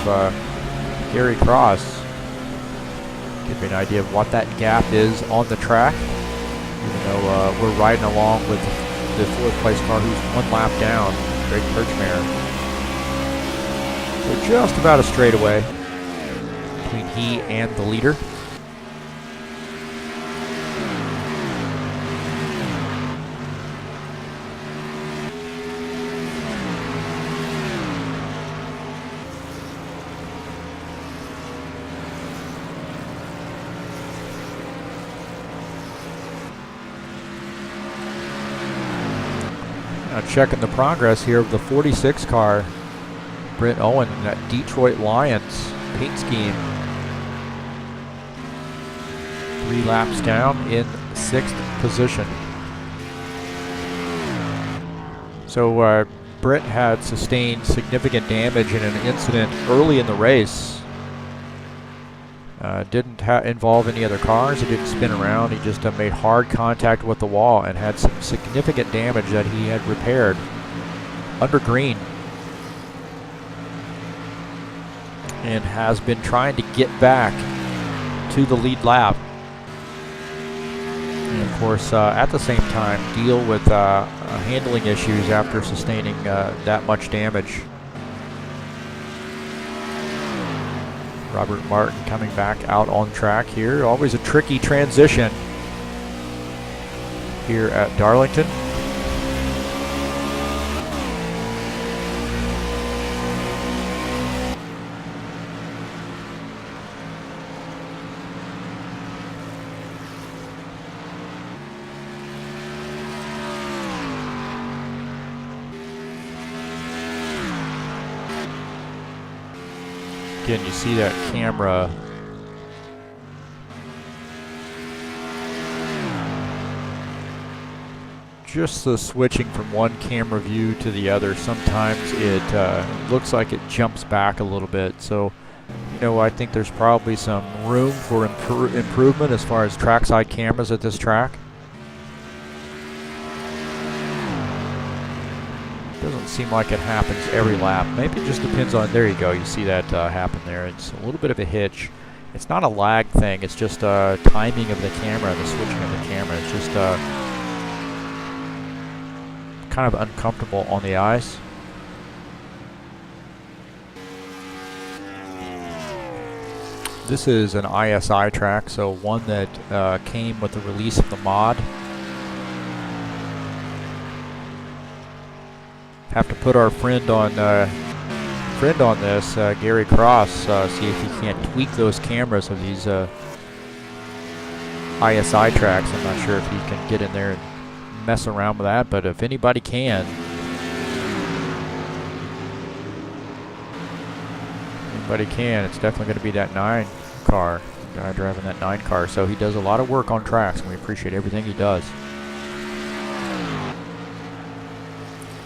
Gary Cross. Give you an idea of what that gap is on the track. Even though we're riding along with the 4th place car who's 1 lap down, Greg Kirchmeier. So just about a straightaway between he and the leader. Now checking the progress here of the 46 car, Brent Owen in that Detroit Lions paint scheme. 3 laps down in 6th position. So Brent had sustained significant damage in an incident early in the race. Didn't involve any other cars. He didn't spin around. He just made hard contact with the wall and had some significant damage that he had repaired under green. And has been trying to get back to the lead lap. And of course, at the same time, deal with handling issues after sustaining that much damage. Robert Martin coming back out on track here. Always a tricky transition here at Darlington. Again, you see that camera just the switching from one camera view to the other. Sometimes it looks like it jumps back a little bit. So, you know, I think there's probably some room for improvement as far as trackside cameras at this track. Doesn't seem like it happens every lap. Maybe it just depends on, there you go, you see that happen there. It's a little bit of a hitch. It's not a lag thing, it's just timing of the camera, the switching of the camera. It's just kind of uncomfortable on the eyes. This is an ISI track, so one that came with the release of the mod. Have to put our friend on this, Gary Cross, see if he can't tweak those cameras of these ISI tracks. I'm not sure if he can get in there and mess around with that, but if anybody can, it's definitely going to be that 9 car, the guy driving that 9 car. So he does a lot of work on tracks, and we appreciate everything he does.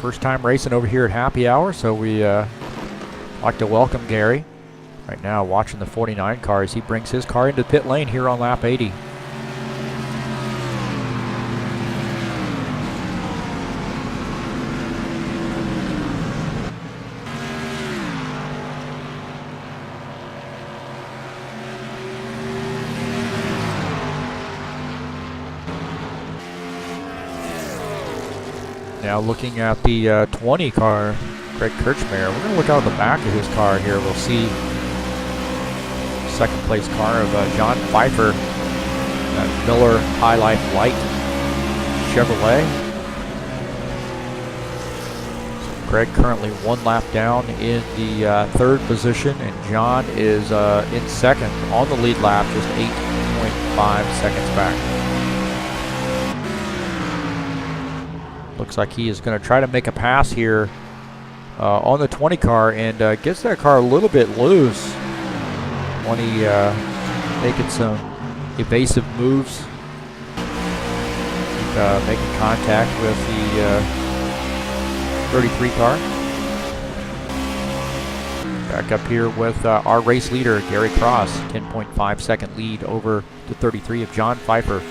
First time racing over here at Happy Hour, so we like to welcome Gary. Right now watching the 49 car as he brings his car into the pit lane here on lap 80. Now looking at the 20 car, Greg Kirchmeier. We're going to look out the back of his car here. We'll see second place car of John Pfeiffer, that Miller High Life Light Chevrolet. So Greg currently 1 lap down in the third position, and John is in second on the lead lap, just 8.5 seconds back. Looks like he is going to try to make a pass here on the 20 car, and gets that car a little bit loose when he making some evasive moves, making contact with the 33 car. Back up here with our race leader, Gary Cross, 10.5 second lead over the 33 of John Pfeiffer.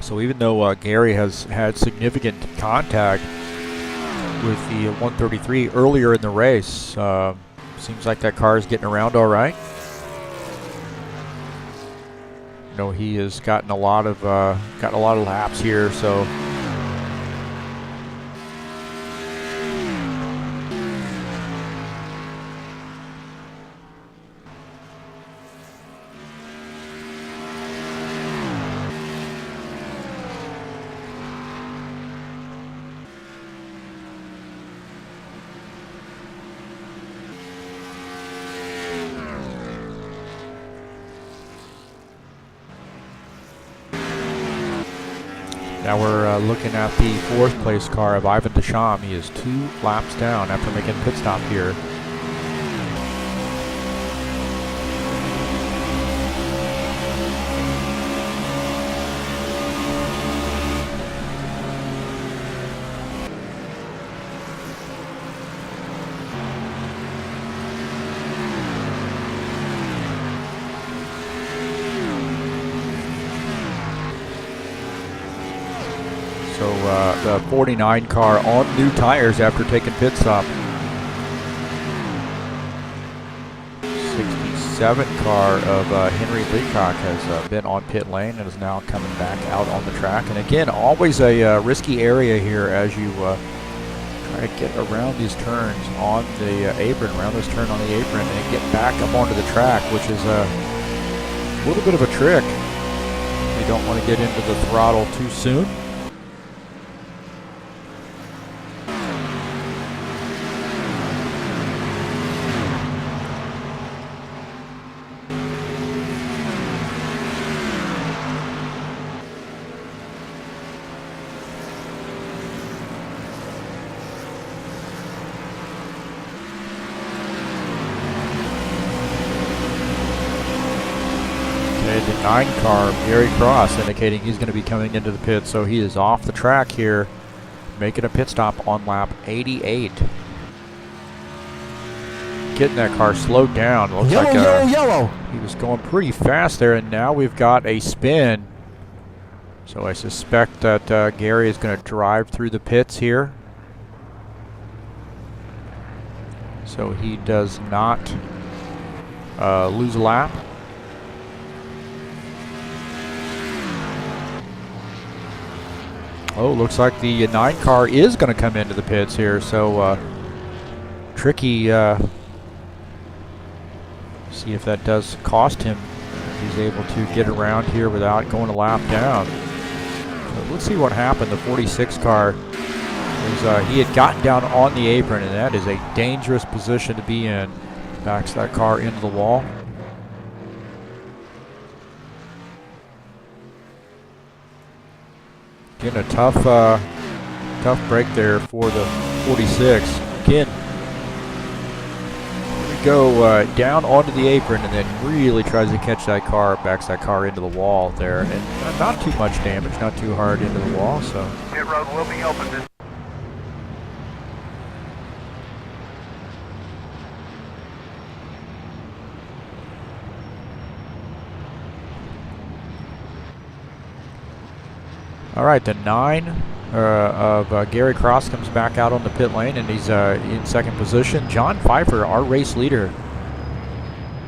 So even though Gary has had significant contact with the 133 earlier in the race, seems like that car is getting around all right. You know, he has gotten a lot of laps here, so. Now we're looking at the fourth place car of Ivan Deschamps. He is 2 laps down after making a pit stop here. So the 49 car on new tires after taking pit stop. 67 car of Henry Leacock has been on pit lane and is now coming back out on the track. And again, always a risky area here as you try to get around these turns on the apron, around this turn on the apron, and get back up onto the track, which is a little bit of a trick. You don't want to get into the throttle too soon. The 9 car, Gary Cross, indicating he's going to be coming into the pit, so he is off the track here, making a pit stop on lap 88. Getting that car slowed down. Looks like yellow. He was going pretty fast there, and now we've got a spin. So I suspect that Gary is going to drive through the pits here. So he does not lose a lap. Oh, looks like the 9 car is going to come into the pits here, so tricky. See if that does cost him. He's able to get around here without going a lap down. But let's see what happened. The 46 car, he had gotten down on the apron, and that is a dangerous position to be in. Backs that car into the wall. Getting a tough break there for the 46. Again, go down onto the apron and then really tries to catch that car, backs that car into the wall there, and not too much damage, not too hard into the wall. So Pit road will be open this. all right, the 9 of Gary Cross comes back out on the pit lane, and he's in second position. John Pfeiffer, our race leader,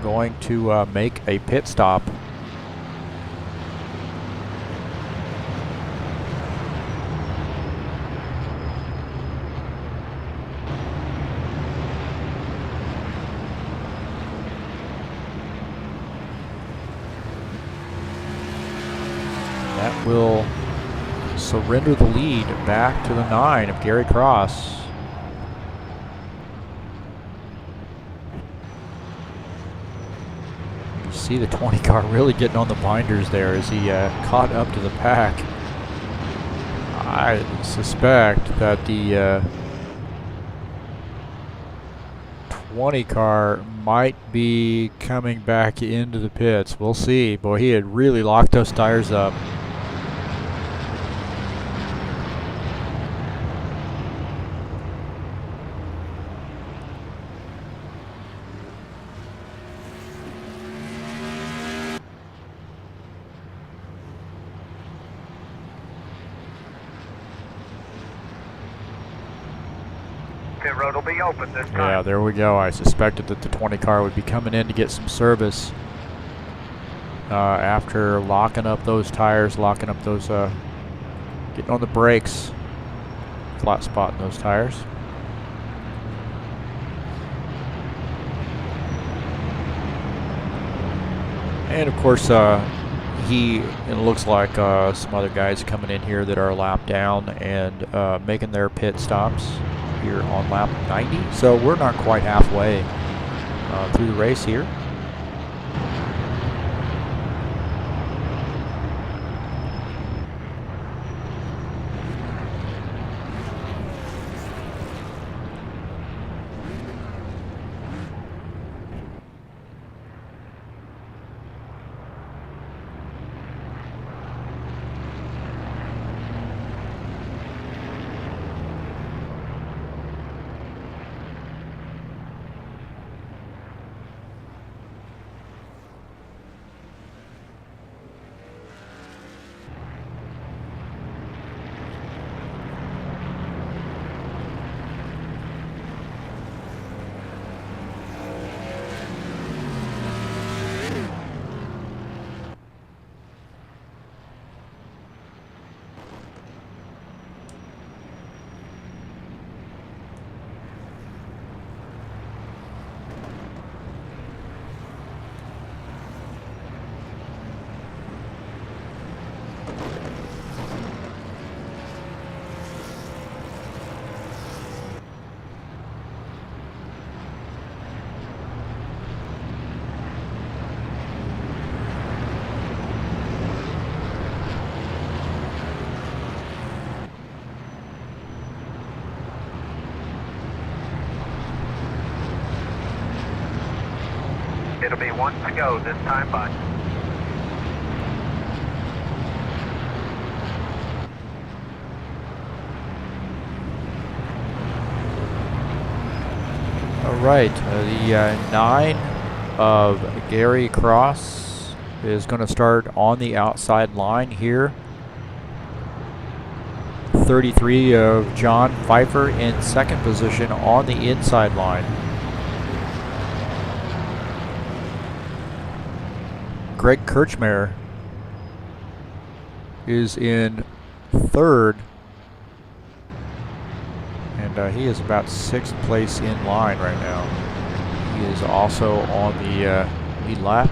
going to make a pit stop. That will surrender the lead back to the 9 of Gary Cross. You see the 20 car really getting on the binders there as he caught up to the pack. I suspect that the 20 car might be coming back into the pits. We'll see. Boy, he had really locked those tires up. Pit road will be open this time. Yeah, there we go. I suspected that the 20 car would be coming in to get some service after locking up those tires, locking up those, getting on the brakes. Flat spot in those tires. And of course, it looks like some other guys coming in here that are a lap down and making their pit stops here on lap 90. So we're not quite halfway through the race here. It'll be 1 to go this time, bud. All right, the 9 of Gary Cross is going to start on the outside line here. 33 of John Pfeiffer in second position on the inside line. Greg Kirchmeier is in third, and he is about 6th place in line right now. He is also on the lead lap.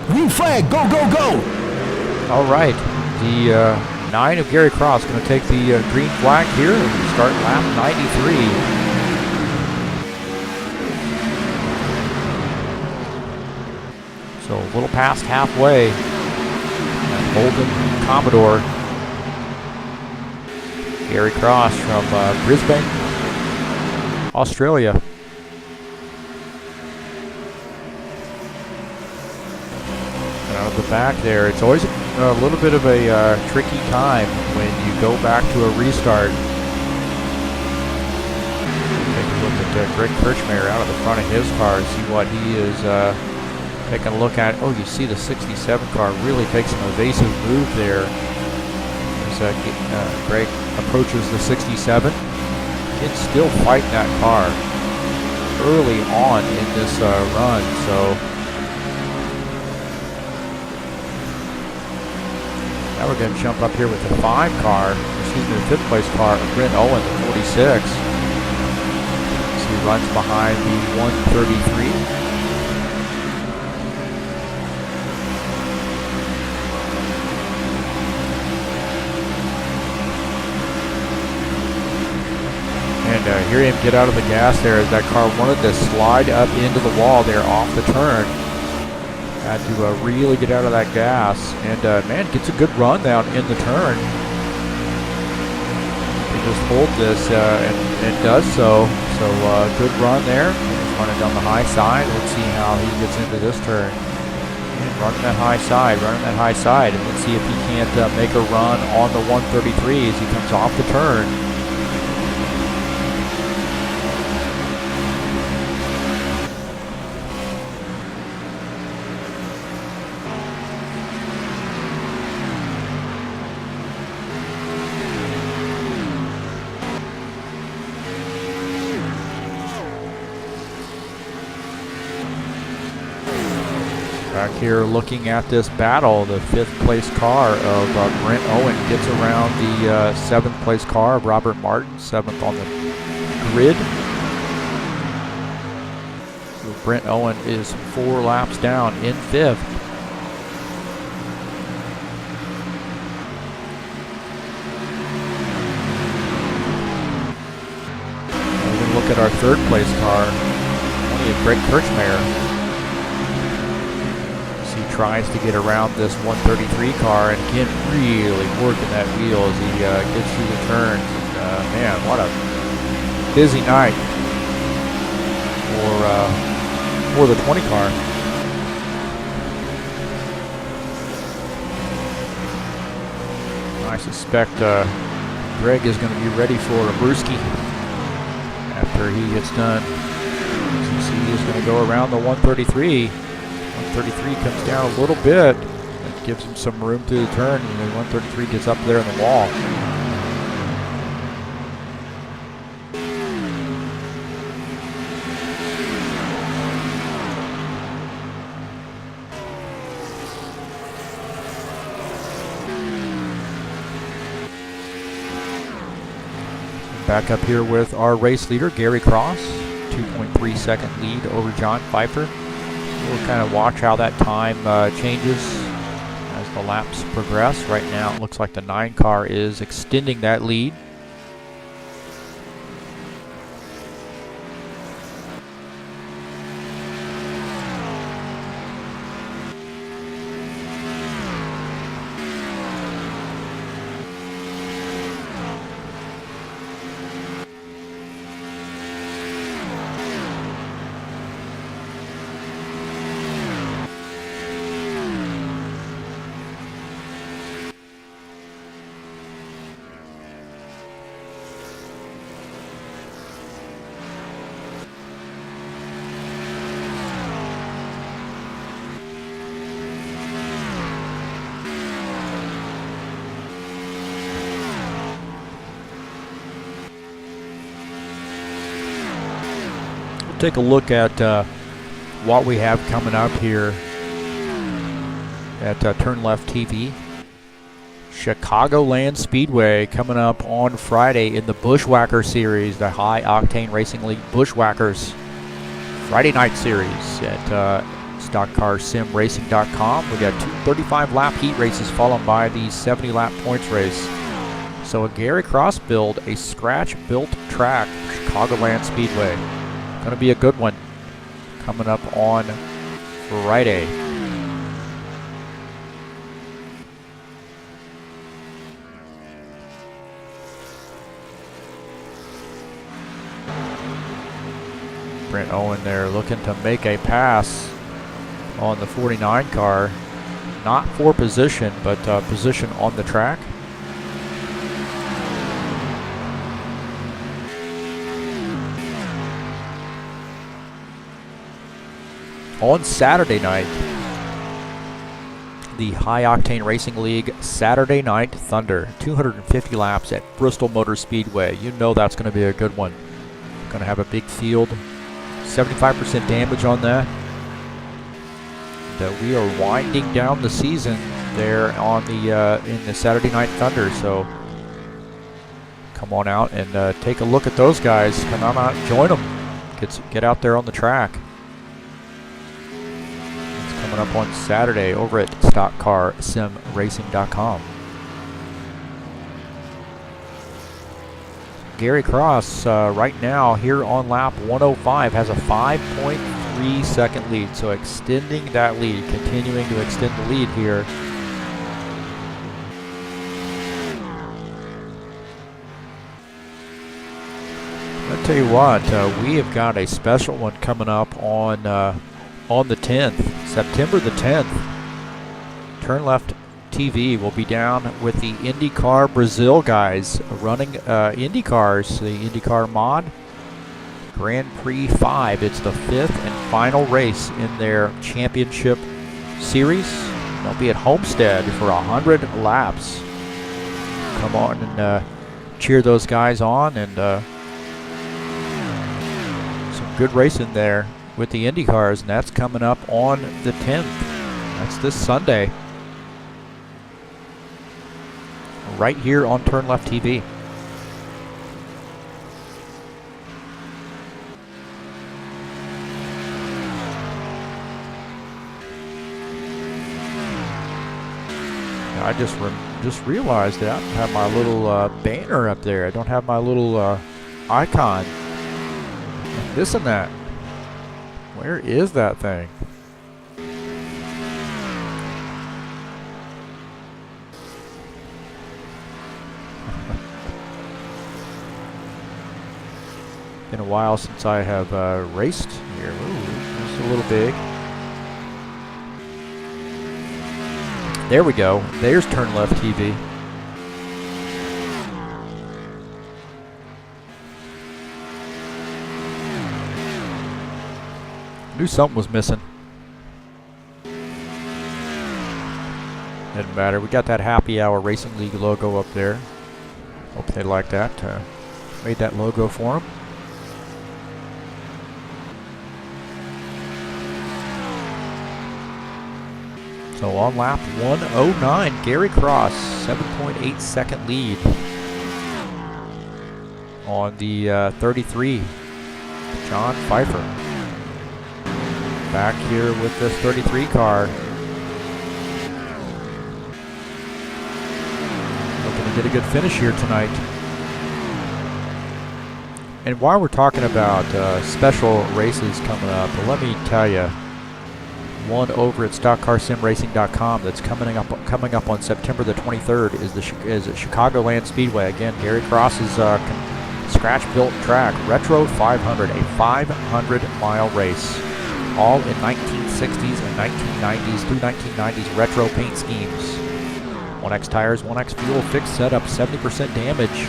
Green flag, go, go, go! All right, the 9 of Gary Cross going to take the green flag here and start lap 93. So a little past halfway. And Holden Commodore. Gary Cross from Brisbane, Australia. And out of the back there, it's always a little bit of a tricky time when you go back to a restart. Take a look at Greg Kirchmeier out of the front of his car, see what he is taking a look at. Oh, you see the 67 car really takes an evasive move there. As Greg approaches the 67. It's still fighting that car early on in this run, so now we're going to jump up here with the 5th place car, Brent Owen, the 46. So he runs behind the 133. And hear him get out of the gas there as that car wanted to slide up into the wall there off the turn. Had to really get out of that gas, and man, gets a good run down in the turn. He just hold this and does so. So good run there. He's running down the high side. Let's see how he gets into this turn. And running that high side, and let's see if he can't make a run on the 133 as he comes off the turn. Back here looking at this battle, the 5th place car of Brent Owen gets around the 7th place car of Robert Martin, 7th on the grid. So Brent Owen is 4 laps down in 5th. We're going to look at our 3rd place car, only a Greg Kirchmeier. Tries to get around this 133 car, and again, really working that wheel as he gets through the turns. And, man, what a busy night for the 20 car. I suspect Greg is going to be ready for a brewski after he gets done. As you see, he's going to go around the 133. 133 comes down a little bit. That gives him some room through the turn, and then 133 gets up there in the wall. Back up here with our race leader, Gary Cross. 2.3 second lead over John Pfeiffer. We'll kind of watch how that time changes as the laps progress. Right now it looks like the 9 car is extending that lead. Take a look at what we have coming up here at TurnLeft TV. Chicagoland Speedway coming up on Friday in the Bushwhacker Series, the High Octane Racing League Bushwhackers Friday night series at StockCarSimRacing.com. We got two 35-lap heat races followed by the 70-lap points race. So a Gary Cross build, a scratch-built track, Chicagoland Speedway. Going to be a good one coming up on Friday. Brent Owen there looking to make a pass on the 49 car. Not for position, but position on the track. On Saturday night, the High Octane Racing League Saturday Night Thunder, 250 laps at Bristol Motor Speedway. You know that's going to be a good one. Going to have a big field, 75% damage on that. And, we are winding down the season there on the in the Saturday Night Thunder. So come on out and take a look at those guys. Come on out and join them. Get out there on the track. Coming up on Saturday over at StockCarSimRacing.com. Gary Cross right now here on lap 105 has a 5.3 second lead, so extending that lead, continuing to extend the lead here. I'll tell you what, we have got a special one coming up on the 10th, September the 10th. TurnLeft TV will be down with the IndyCar Brazil guys running IndyCars, the IndyCar Mod Grand Prix 5. It's the 5th and final race in their championship series. They'll be at Homestead for 100 laps. Come on and cheer those guys on, and some good racing there with the IndyCars, and that's coming up on the 10th. That's this Sunday, right here on TurnLeft TV. I just realized that I don't have my little banner up there. I don't have my little icon. This and that. Where is that thing? Been a while since I have raced here. Ooh, it's a little big. There we go. There's TurnLeft TV. Knew something was missing. Didn't matter. We got that Happy Hour Racing League logo up there. Hope they like that. Made that logo for them. So on lap 109, Gary Cross, 7.8 second lead on the 33, John Pfeiffer. Back here with this 33 car. Looking to get a good finish here tonight. And while we're talking about special races coming up, well, let me tell you, one over at StockCarSimRacing.com that's coming up on September the 23rd is at Chicagoland Speedway. Again, Gary Cross's scratch-built track, Retro 500, a 500-mile race. All in 1960s and 1990s through 1990s retro paint schemes. 1X tires, 1X fuel, fixed setup, 70% damage.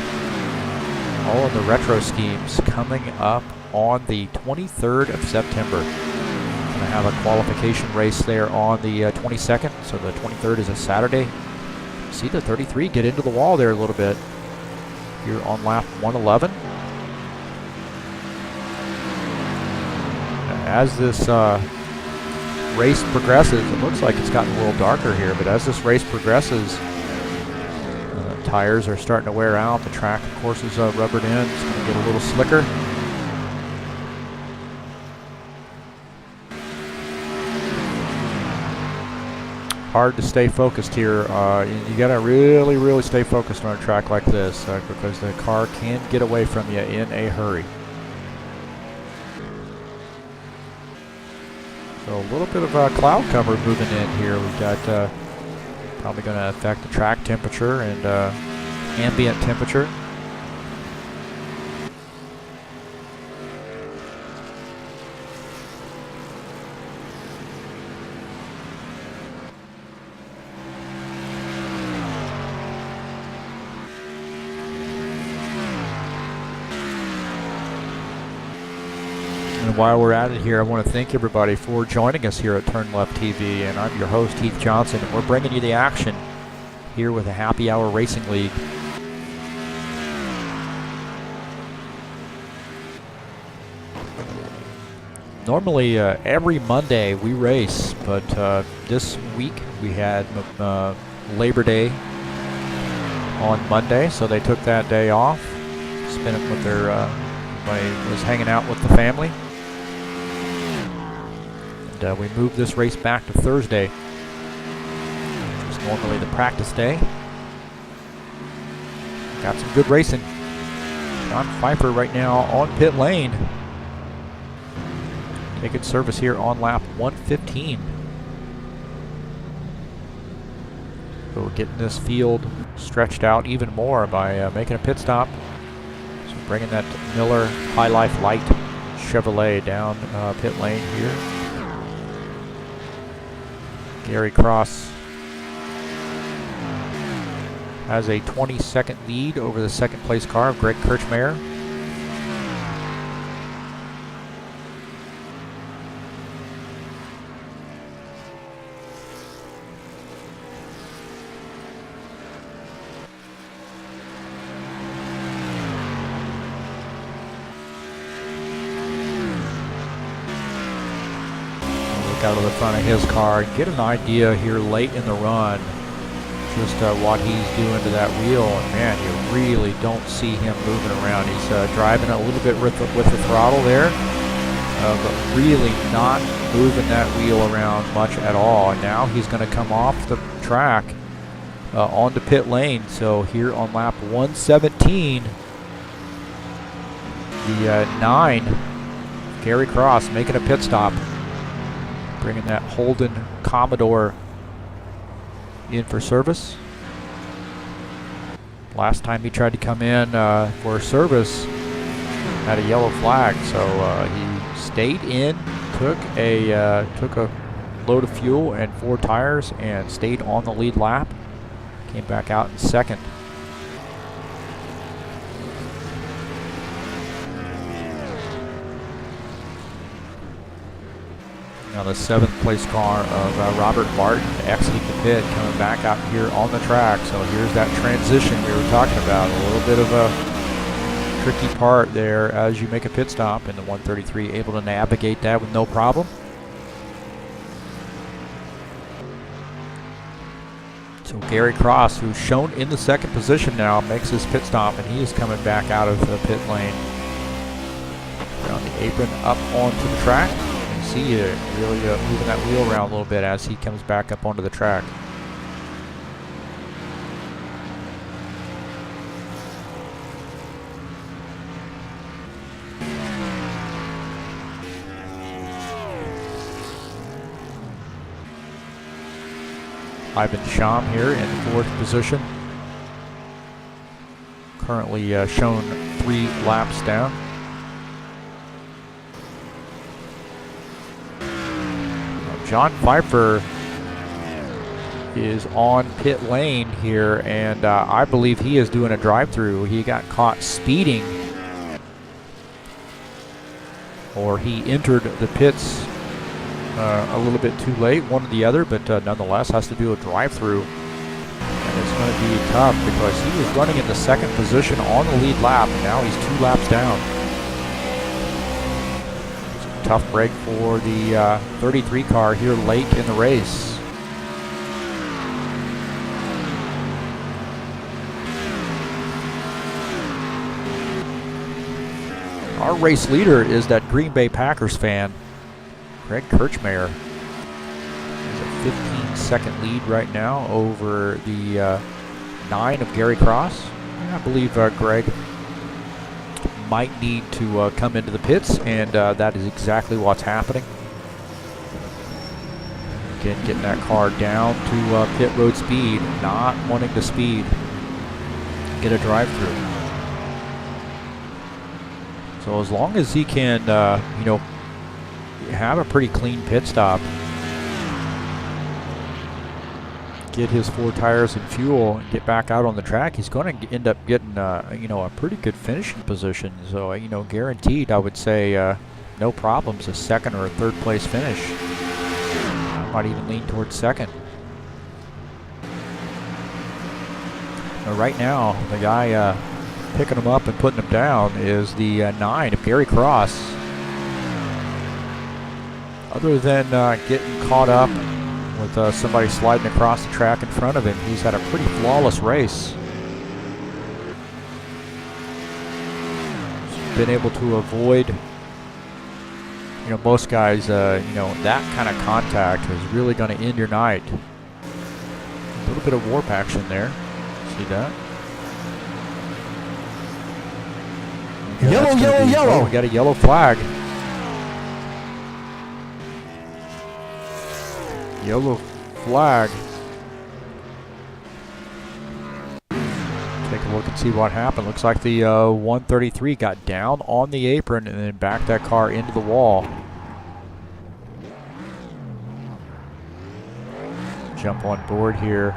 All in the retro schemes coming up on the 23rd of September. Going to have a qualification race there on the 22nd, so the 23rd is a Saturday. See the 33 get into the wall there a little bit here on lap 111. As this race progresses, it looks like it's gotten a little darker here, but as this race progresses, tires are starting to wear out. The track, of course, is rubbered in. It's going to get a little slicker. hard to stay focused here. You got to really stay focused on a track like this because the car can get away from you in a hurry. So a little bit of a cloud cover moving in here. We've got probably going to affect the track temperature and ambient temperature. And while we're at it here, I want to thank everybody for joining us here at TurnLeft TV. And I'm your host, Heath Johnson, and we're bringing you the action here with the Happy Hour Racing League. Normally, every Monday we race, but this week we had Labor Day on Monday, so they took that day off, spent it with their, everybody was hanging out with the family. And we moved this race back to Thursday, which is normally the practice day. Got some good racing. John Pfeiffer right now on pit lane. Taking service here on lap 115. So getting this field stretched out even more by making a pit stop. So bringing that Miller High Life Light Chevrolet down pit lane here. Gary Cross has a 20-second lead over the second place car of Greg Kirchmeier. Out of the front of his car and get an idea here late in the run just what he's doing to that wheel. And man, you really don't see him moving around. He's driving a little bit with the throttle there, but really not moving that wheel around much at all. And now he's going to come off the track onto pit lane. So here on lap 117, the 9 Gary Cross making a pit stop, bringing that Holden Commodore in for service. Last time he tried to come in for service had a yellow flag, so he stayed in, took a load of fuel and 4 tires, and stayed on the lead lap. Came back out in second. Now the 7th place car of Robert Martin exiting the pit, coming back out here on the track. So here's that transition we were talking about. A little bit of a tricky part there as you make a pit stop, and the 133 able to navigate that with no problem. So Gary Cross, who's shown in the second position now, makes his pit stop, and he is coming back out of the pit lane. Around the apron up onto the track. See you really moving that wheel around a little bit as he comes back up onto the track. Ivan Sham here in 4th position. Currently shown 3 laps down. John Pfeiffer is on pit lane here, and I believe he is doing a drive-through. He got caught speeding, or he entered the pits a little bit too late, one or the other, but nonetheless has to do a drive-through. And it's going to be tough because he was running in the 2nd position on the lead lap, and now he's 2 laps down. Tough break for the 33 car here late in the race. Our race leader is that Green Bay Packers fan, Greg Kirchmeier. He's a 15-second lead right now over the 9 of Gary Cross. And I believe Greg might need to come into the pits, and that is exactly what's happening. Again, getting that car down to pit road speed, not wanting to speed, get a drive-through. So as long as he can, you know, have a pretty clean pit stop, get his 4 tires and fuel, and get back out on the track, he's going to end up getting, you know, a pretty good finishing position. So, you know, guaranteed, I would say, no problems, a 2nd or a 3rd place finish. Might even lean towards 2nd. Now, right now, the guy picking him up and putting him down is the 9 of Gary Cross. Other than getting caught up with somebody sliding across the track in front of him, he's had a pretty flawless race. He's been able to avoid, you know, most guys, you know, that kind of contact is really going to end your night. A little bit of warp action there. See that? Yeah, Yellow, yellow, yellow. Oh, we got a yellow flag. Yellow flag. Take a look and see what happened. Looks like the 133 got down on the apron and then backed that car into the wall. Jump on board here.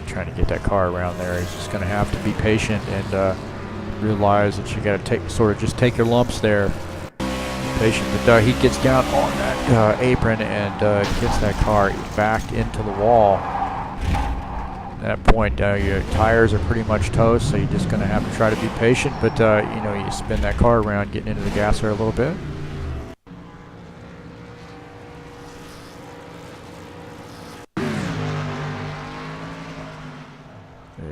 Trying to get that car around there. He's just going to have to be patient and realize that you got to just take your lumps there. Patient, but he gets down on that apron and gets that car backed into the wall. At that point, your tires are pretty much toast, so you're just going to have to try to be patient. But you know, you spin that car around, getting into the gas there a little bit.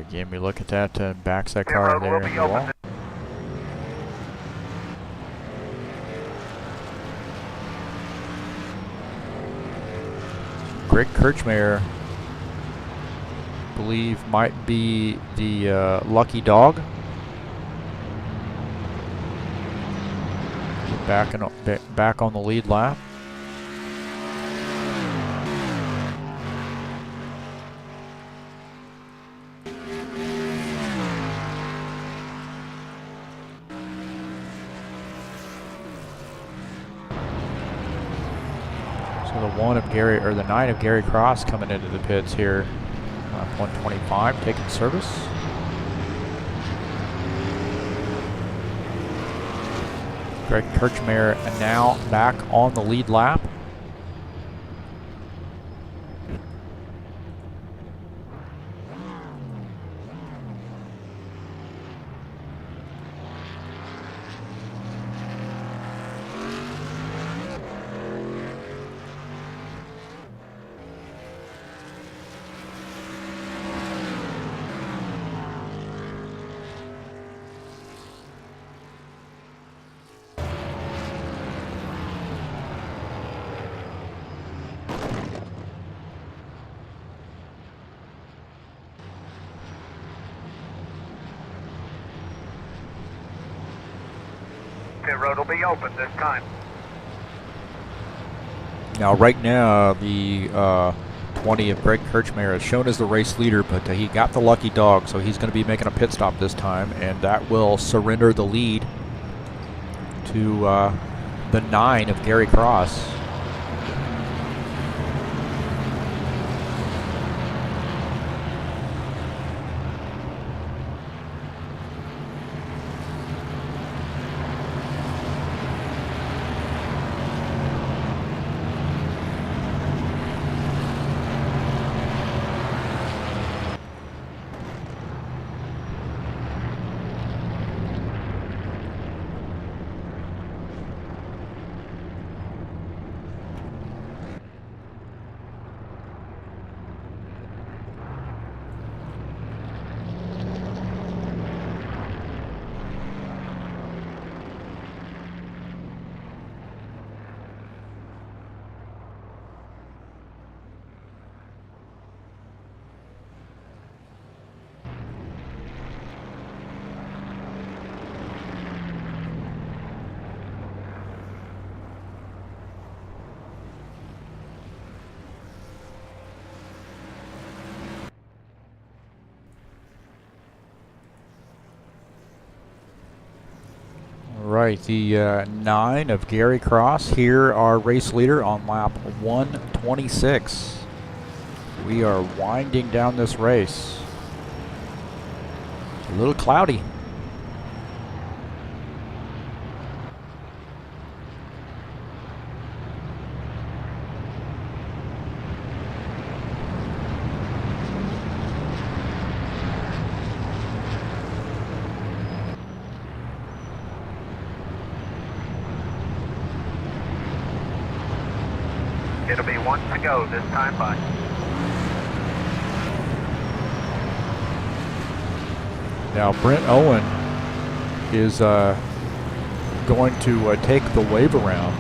Again, we look at that and backs that car there in the wall. Greg Kirchmeier, believe, might be the lucky dog. Back on the lead lap. The 9 of Gary Cross coming into the pits here. 125 taking service. Greg Kirchmeier now back on the lead lap. Pit road will be open this time. Now, right now, the 20 of Greg Kirchmeier is shown as the race leader, but he got the lucky dog, so he's going to be making a pit stop this time, and that will surrender the lead to the 9 of Gary Cross. right, the 9 of Gary Cross here, our race leader on lap 126. We are winding down this race. It's a little cloudy. It'll be 1 to go this time by. Now Brent Owen is going to take the wave around.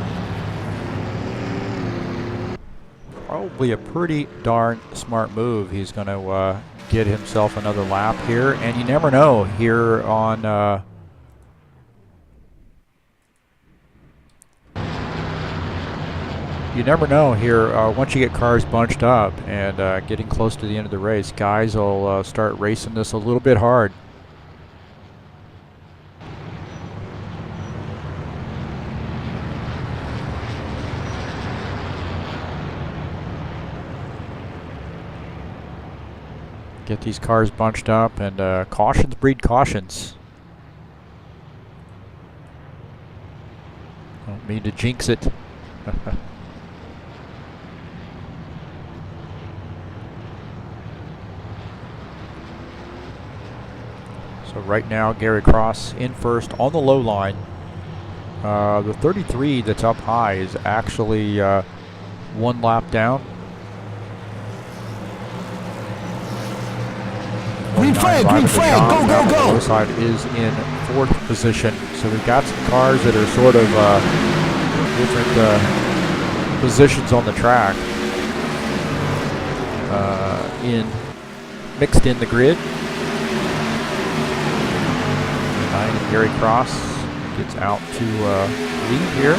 Probably a pretty darn smart move. He's going to get himself another lap here, and you never know here on once you get cars bunched up and getting close to the end of the race, guys will start racing this a little bit hard. Get these cars bunched up, and cautions breed cautions. Don't mean to jinx it. So right now, Gary Cross in first on the low line. The 33 that's up high is actually 1 lap down. Green flag, go, go, The go! low side is in 4th position. So we've got some cars that are sort of different positions on the track. Mixed in the grid. 9 Gary Cross gets out to lead here.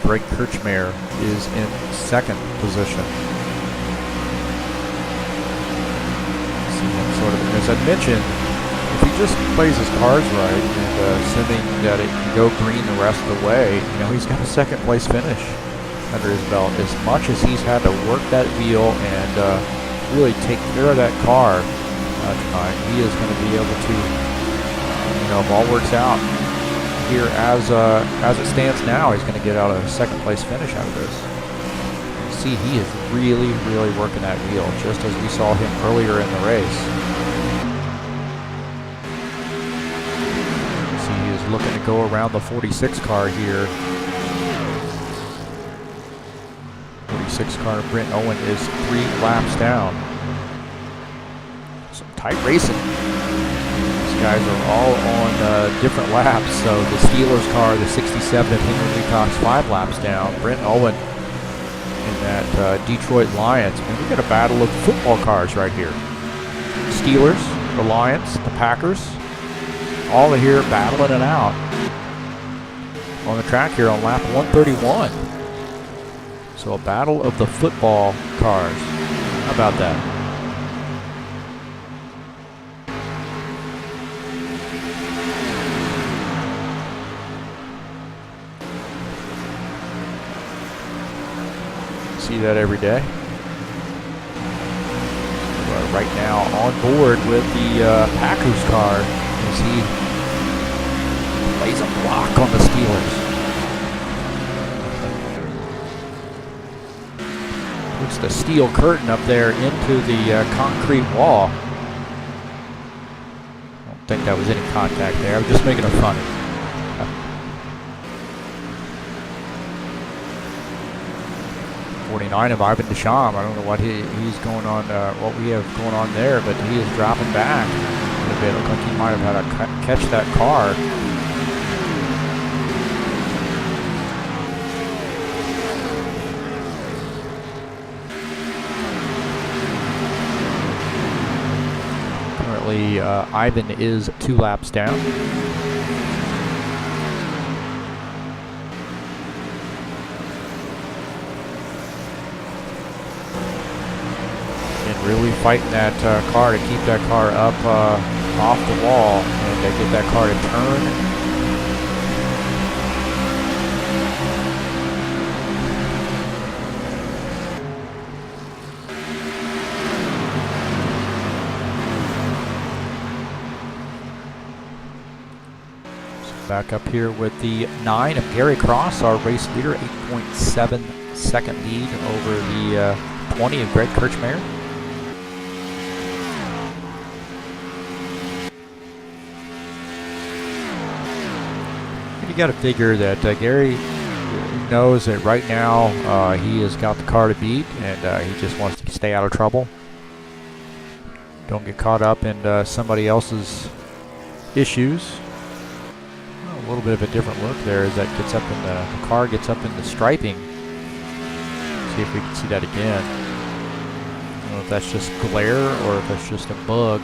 Greg Kirchmeier is in 2nd position. See him sort of, as I mentioned, if he just plays his cards right and assuming that it can go green the rest of the way, you know, he's got a 2nd place finish under his belt. As much as he's had to work that wheel and really take care of that car tonight, he is going to be able to, if all works out here as it stands now, he's going to get out a 2nd place finish out of this. See, he is really, really working that wheel, just as we saw him earlier in the race. See, he is looking to go around the 46 car here. 46 car, Brent Owen is 3 laps down. Some tight racing. These guys are all on different laps. So the Steelers car, the 67 of Henry Leacock's 5 laps down. Brent Owen in that Detroit Lions. Man, we got a battle of football cars right here. Steelers, the Lions, the Packers, all here battling it out on the track here on lap 131. So a battle of the football cars. How about that? See that every day. We're right now on board with the Packers car as he lays a block on the Steelers. Puts the steel curtain up there into the concrete wall. I don't think that was any contact there. I'm just making it funny. 49 of Ivan Deschamps. I don't know what he's going on, what we have going on there, but he is dropping back a bit. Looks like he might have had to catch that car. Currently, Ivan is 2 laps down. really fighting that car to keep that car up off the wall and get that car to turn. Back up here with the 9 of Gary Cross, our race leader, 8.7 second lead over the 20 of Greg Kirchmeier. You got to figure that Gary knows that right now he has got the car to beat, and he just wants to stay out of trouble. Don't get caught up in somebody else's issues. A little bit of a different look there as that gets up in the car gets up in the striping. See if we can see that again. I don't know if that's just glare or if that's just a bug.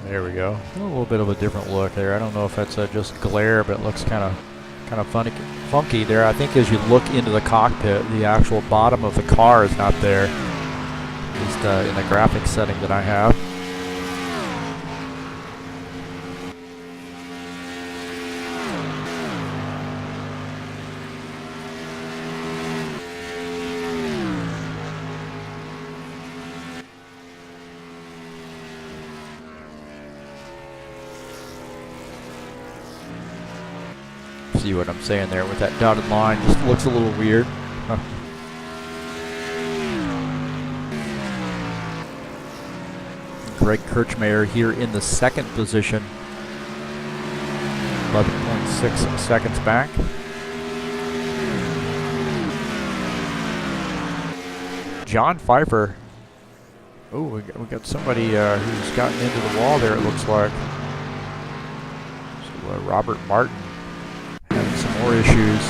There we go. A little bit of a different look there. I don't know if that's just glare, but it looks kind of funky there. I think as you look into the cockpit, the actual bottom of the car is not there, at least in the graphics setting that I have. See what I'm saying there with that dotted line? Just looks a little weird. Greg Kirchmeier here in the second position, 11.6 seconds back. John Pfeiffer. Oh, we got somebody who's gotten into the wall there, it looks like. So Robert Martin having some more issues.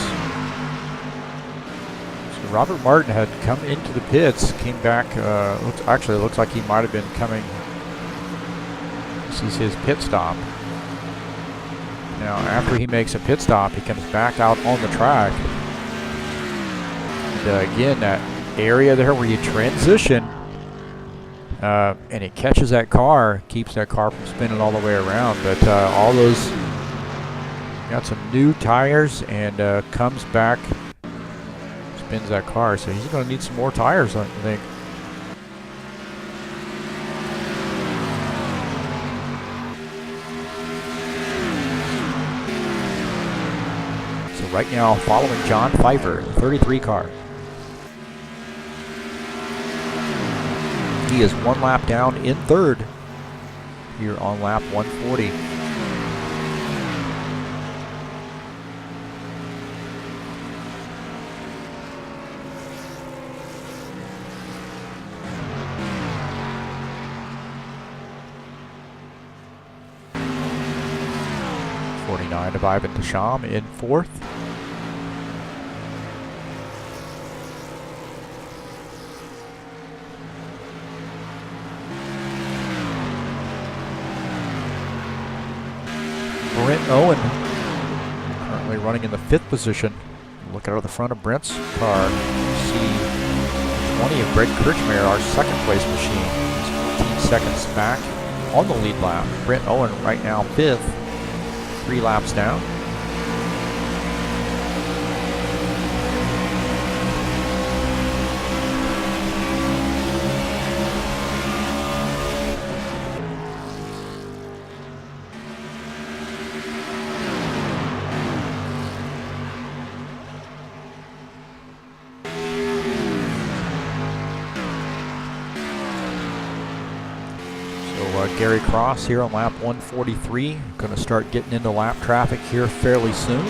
So Robert Martin had come into the pits, came back. Actually, it looks like he might have been coming. This is his pit stop. Now, after he makes a pit stop, he comes back out on the track. And again, that area there where you transition, and it catches that car, keeps that car from spinning all the way around. But all those, got some new tires, and comes back, spins that car. So he's going to need some more tires, I think. So right now, following John Pfeiffer, the 33 car. He is one lap down in third here on lap 140. Of Ivan Desham in fourth. Brent Owen currently running in the fifth position. Look out of the front of Brent's car. You see 20 of Greg Kirchmeier, our second place machine. He's 14 seconds back on the lead lap. Brent Owen right now fifth. 3 laps down. Gary Cross here on lap 143. Going to start getting into lap traffic here fairly soon.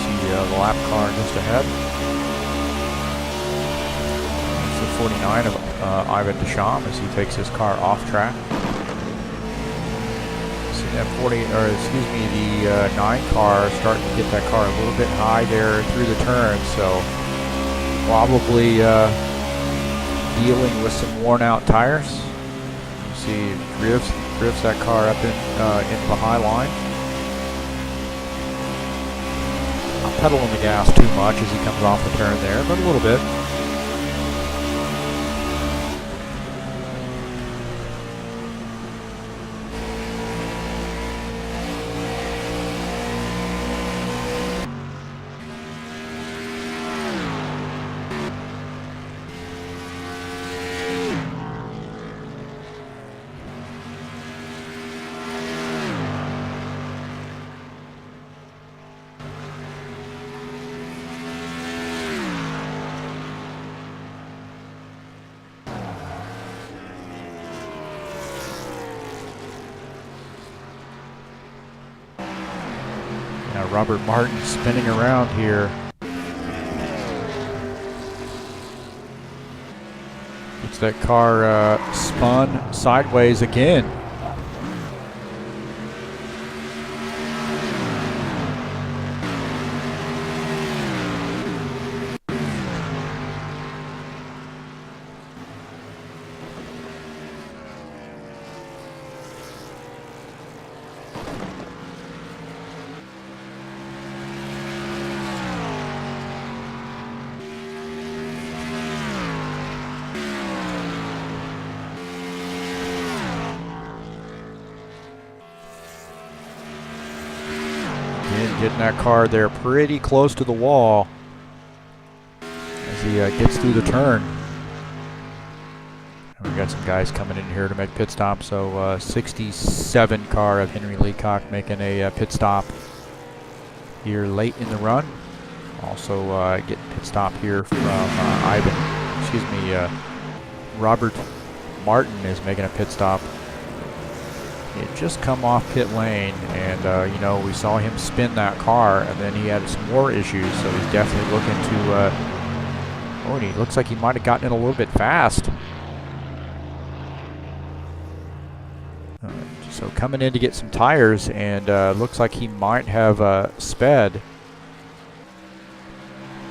See the lap car just ahead. It's the 49 of Ivan Desham as he takes his car off track. See that the 9 car starting to get that car a little bit high there through the turn. So probably dealing with some worn out tires. You see drifts that car up into the high line. Not pedaling the gas too much as he comes off the turn there, but a little bit. Robert Martin spinning around here. Gets that car spun sideways again. Getting that car there pretty close to the wall as he gets through the turn. And we got some guys coming in here to make pit stops. So 67 car of Henry Leacock making a pit stop here late in the run. Also getting pit stop here from Robert Martin is making a pit stop. He had just come off pit lane, and you know, we saw him spin that car, and then he had some more issues, so he's definitely looking to and he looks like he might have gotten it a little bit fast. So coming in to get some tires, and looks like he might have sped.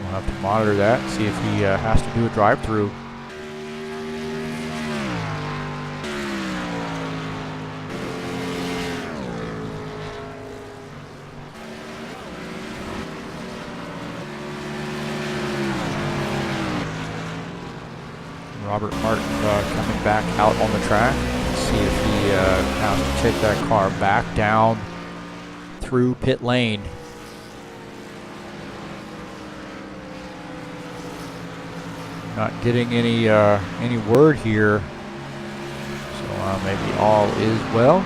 We'll have to monitor that, see if he has to do a drive-through. Robert Martin coming back out on the track. Let's see if he has to take that car back down through pit lane. Not getting any word here, so maybe all is well.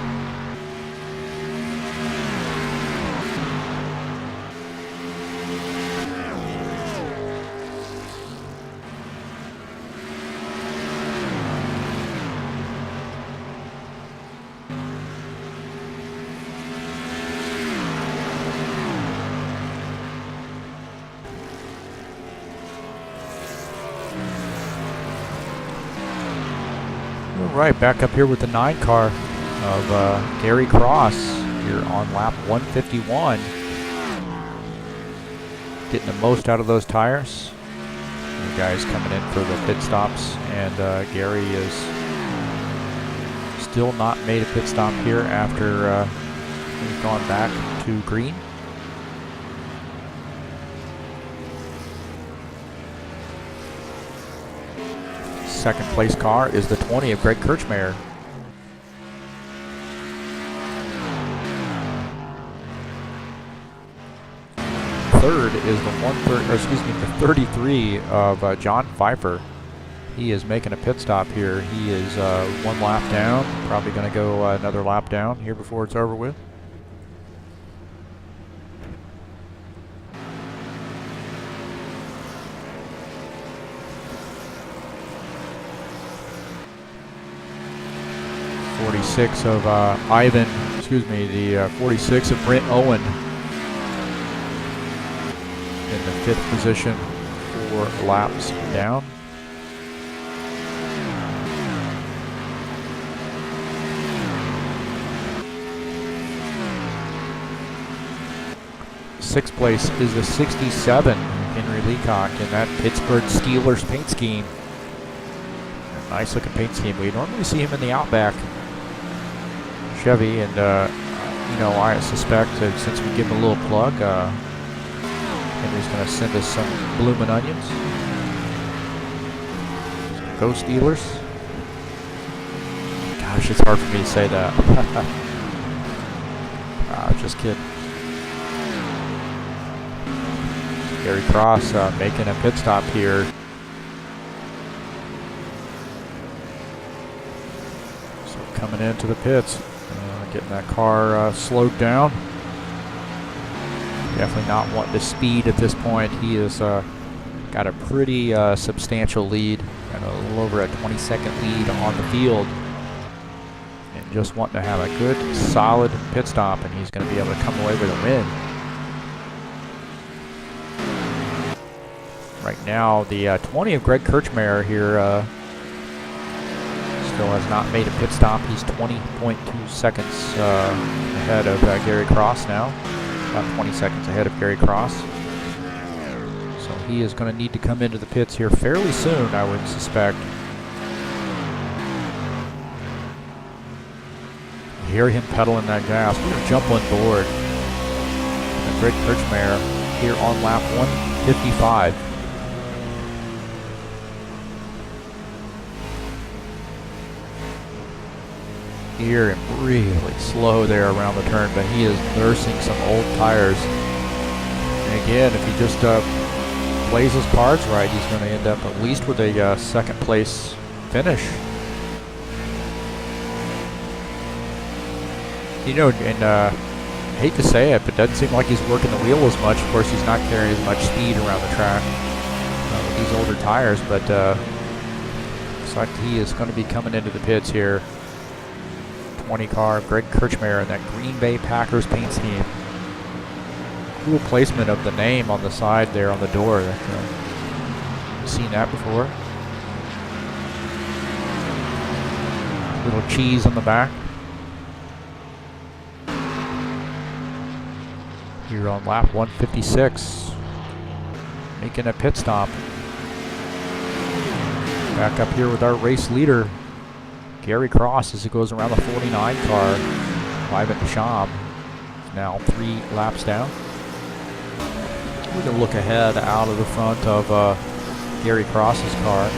Right, back up here with the 9 car of Gary Cross here on lap 151. Getting the most out of those tires. The guys coming in for the pit stops, and Gary is still not made a pit stop here after he's gone back to green. Second place car is the 20 of Greg Kirchmeier. Third is the 33 of John Pfeiffer. He is making a pit stop here. He is 1 lap down. Probably going to go another lap down here before it's over with. The 46 of Brent Owen in the 5th position, 4 laps down. Sixth place is the 67 Henry Leacock in that Pittsburgh Steelers paint scheme. Nice looking paint scheme. We normally see him in the Outback Chevy, and you know, I suspect that since we give him a little plug, Henry's going to send us some bloomin' onions. Go Steelers. Gosh, it's hard for me to say that. Just kidding. Gary Cross making a pit stop here. So coming into the pits, getting that car slowed down. Definitely not wanting to speed at this point. He has got a pretty substantial lead, and a little over a 20-second lead on the field. And just wanting to have a good, solid pit stop, and he's going to be able to come away with a win. Right now, the 20 of Greg Kirchmeier here still has not made a pit stop. He's 20.2 seconds ahead of Gary Cross now. About 20 seconds ahead of Gary Cross. So he is going to need to come into the pits here fairly soon, I would suspect. You hear him pedaling that gas. We're going to jump on board. And Greg Kirchmeier here on lap 155. Here and really slow there around the turn, but he is nursing some old tires. And again, if he just plays his cards right, he's going to end up at least with a second place finish. You know, and I hate to say it, but it doesn't seem like he's working the wheel as much. Of course, he's not carrying as much speed around the track with these older tires, but looks like he is going to be coming into the pits here. 20 car, Greg Kirchmeier in that Green Bay Packers paint scheme. Cool placement of the name on the side there on the door. That, seen that before. Little cheese on the back. Here on lap 156, making a pit stop. Back up here with our race leader, Gary Cross, as it goes around the 49 car. Live at the shop. Now 3 laps down. We can look ahead out of the front of Gary Cross's car.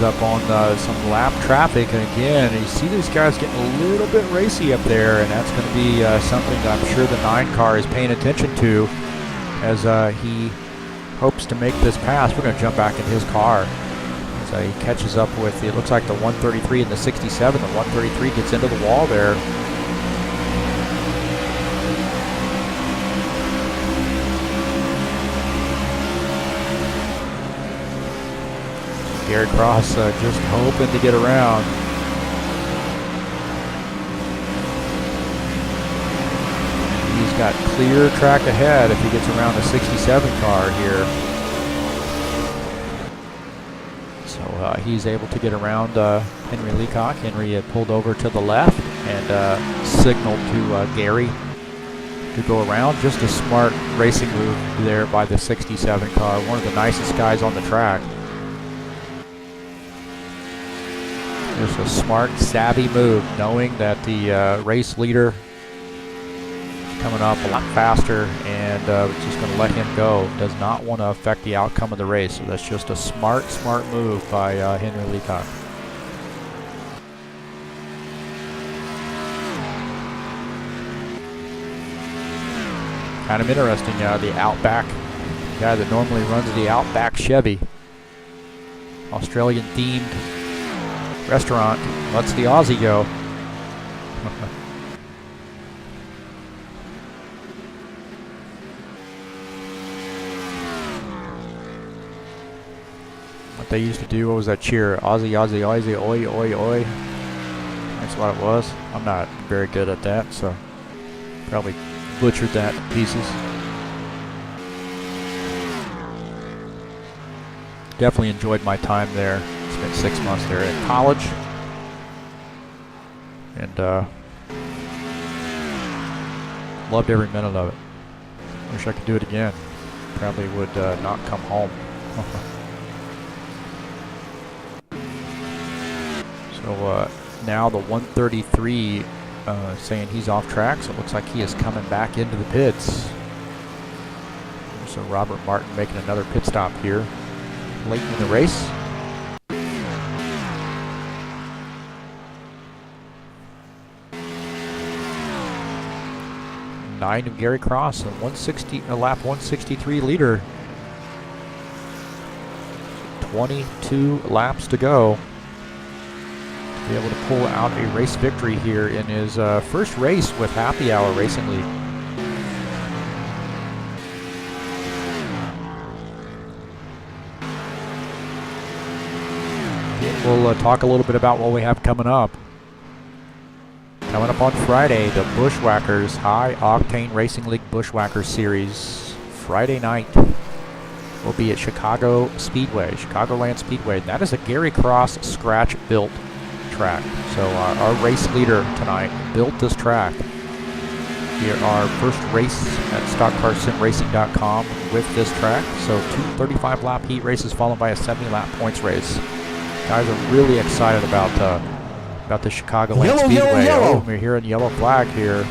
Up on some lap traffic, and again you see these guys getting a little bit racy up there, and that's going to be something that I'm sure the 9 car is paying attention to as he hopes to make this pass. We're going to jump back in his car as he catches up with, it looks like the 133 and the 67. The 133 gets into the wall there. Gary Cross just hoping to get around. He's got clear track ahead if he gets around the 67 car here. So he's able to get around Henry Leacock. Henry had pulled over to the left and signaled to Gary to go around. Just a smart racing move there by the 67 car. One of the nicest guys on the track. Just a smart, savvy move, knowing that the race leader is coming up a lot faster and just going to let him go. Does not want to affect the outcome of the race. So that's just a smart move by Henry Leacock. Kind of interesting, the Outback, the guy that normally runs the Outback Chevy, Australian themed restaurant, lets the Aussie go. What they used to do, what was that cheer? Aussie, Aussie, Aussie, oi, oi, oi. That's what it was. I'm not very good at that, so probably butchered that to pieces. Definitely enjoyed my time there. Spent 6 months there in college, and Loved every minute of it. Wish I could do it again. Probably would not come home. So now the 133 saying he's off track, so it looks like he is coming back into the pits. So Robert Martin making another pit stop here late in the race. Nine of Gary Cross, a lap 163 leader. 22 laps to go. Be able to pull out a race victory here in his first race with Happy Hour Racing League. We'll talk a little bit about what we have coming up. Coming up on Friday, the Bushwhackers High Octane Racing League Bushwhackers Series. Friday night will be at Chicagoland Speedway. That is a Gary Cross scratch-built track. So our race leader tonight built this track. Here, our first race at StockCarSimRacing.com with this track. So 2 35-lap heat races followed by a 70-lap points race. Guys are really excited about the Chicagoland Speedway. Yellow. Oh, we're hearing yellow flag here.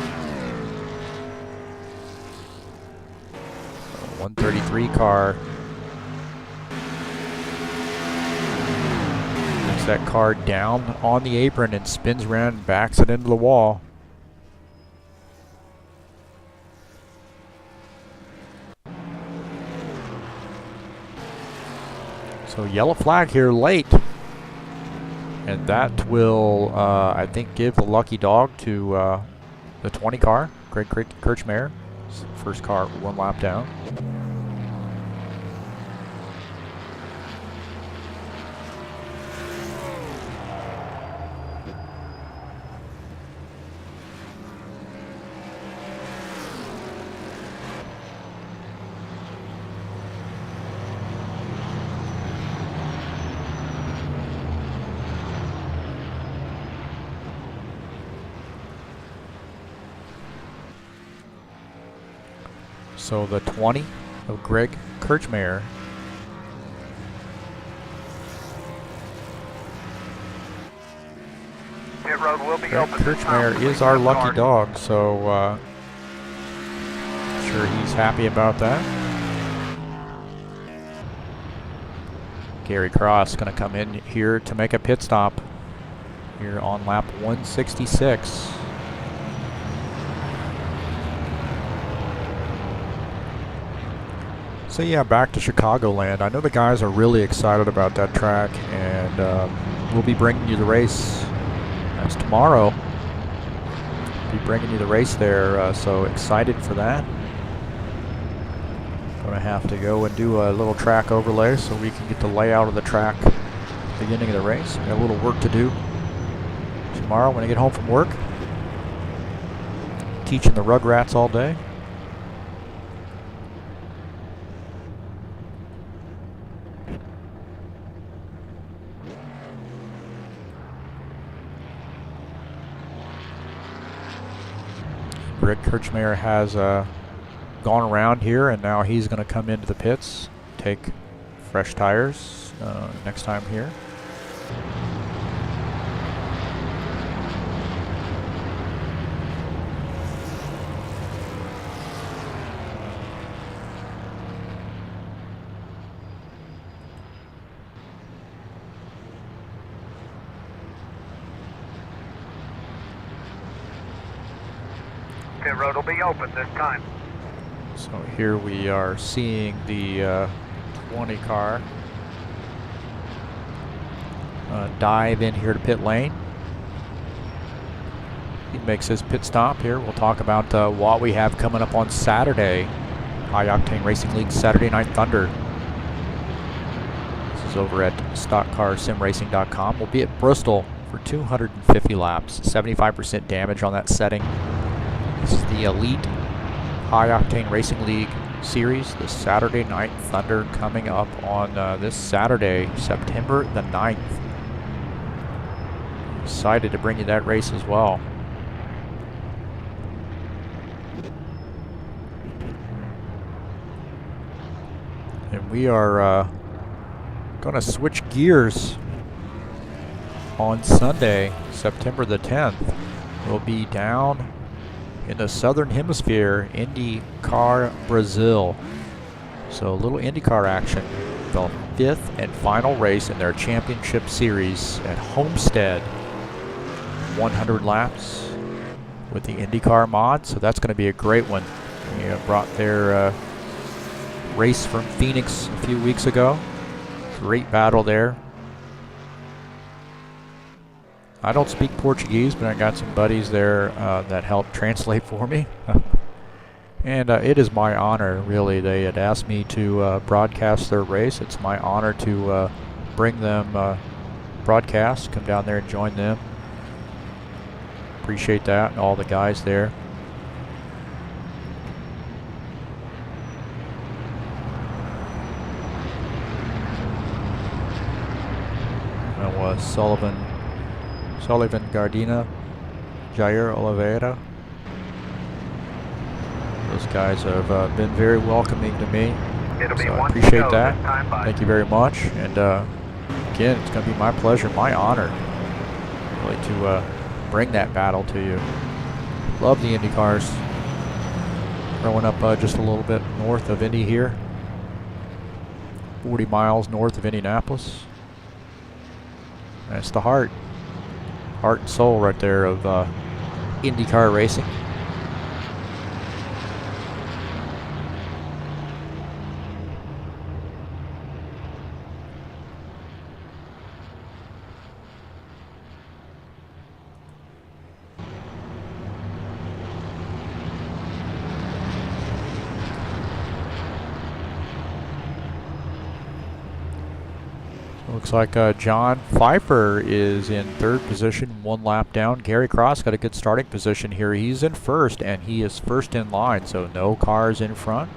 133 car. Takes that car down on the apron and spins around and backs it into the wall. So yellow flag here late. And that will, I think, give the lucky dog to the 20 car, Greg Kirchmeier. First car 1 lap down. So the 20 of Greg Kirchmeier. Pit road will be Greg open. Kirchmeier is our lucky dog, so sure he's happy about that. Gary Cross going to come in here to make a pit stop here on lap 166. So yeah, back to Chicagoland. I know the guys are really excited about that track, and we'll be bringing you the race. That's tomorrow. Be bringing you the race there, so excited for that. Gonna have to go and do a little track overlay so we can get the layout of the track at the beginning of the race. Got a little work to do tomorrow when I get home from work. Teaching the Rugrats all day. Greg Kirchmeier has gone around here, and now he's going to come into the pits, take fresh tires next time here. Pit road will be open this time. So here we are seeing the 20 car dive in here to pit lane. He makes his pit stop here. We'll talk about what we have coming up on Saturday. High Octane Racing League Saturday Night Thunder. This is over at StockCarSimRacing.com. We'll be at Bristol for 250 laps. 75% damage on that setting. This is the Elite High Octane Racing League Series, the Saturday Night Thunder, coming up on this Saturday, September the 9th. Excited to bring you that race as well. And we are going to switch gears on Sunday, September the 10th. We'll be down in the Southern Hemisphere, IndyCar Brazil. So a little IndyCar action. The 5th and final race in their championship series at Homestead. 100 laps with the IndyCar mod, so that's going to be a great one. They brought their race from Phoenix a few weeks ago. Great battle there. I don't speak Portuguese, but I got some buddies there that helped translate for me. And it is my honor, really. They had asked me to broadcast their race. It's my honor to bring them broadcast, come down there and join them. Appreciate that, and all the guys there. That was Sullivan Gardina, Jair Oliveira. Those guys have been very welcoming to me, so I appreciate that. Thank you very much. And again, it's going to be my pleasure, my honor, really, to bring that battle to you. Love the Indy cars. Growing up just a little bit north of Indy here, 40 miles north of Indianapolis. That's the heart and soul right there of IndyCar racing. Looks like John Pfeiffer is in third position, 1 lap down. Gary Cross got a good starting position here. He's in first, and he is first in line, so no cars in front.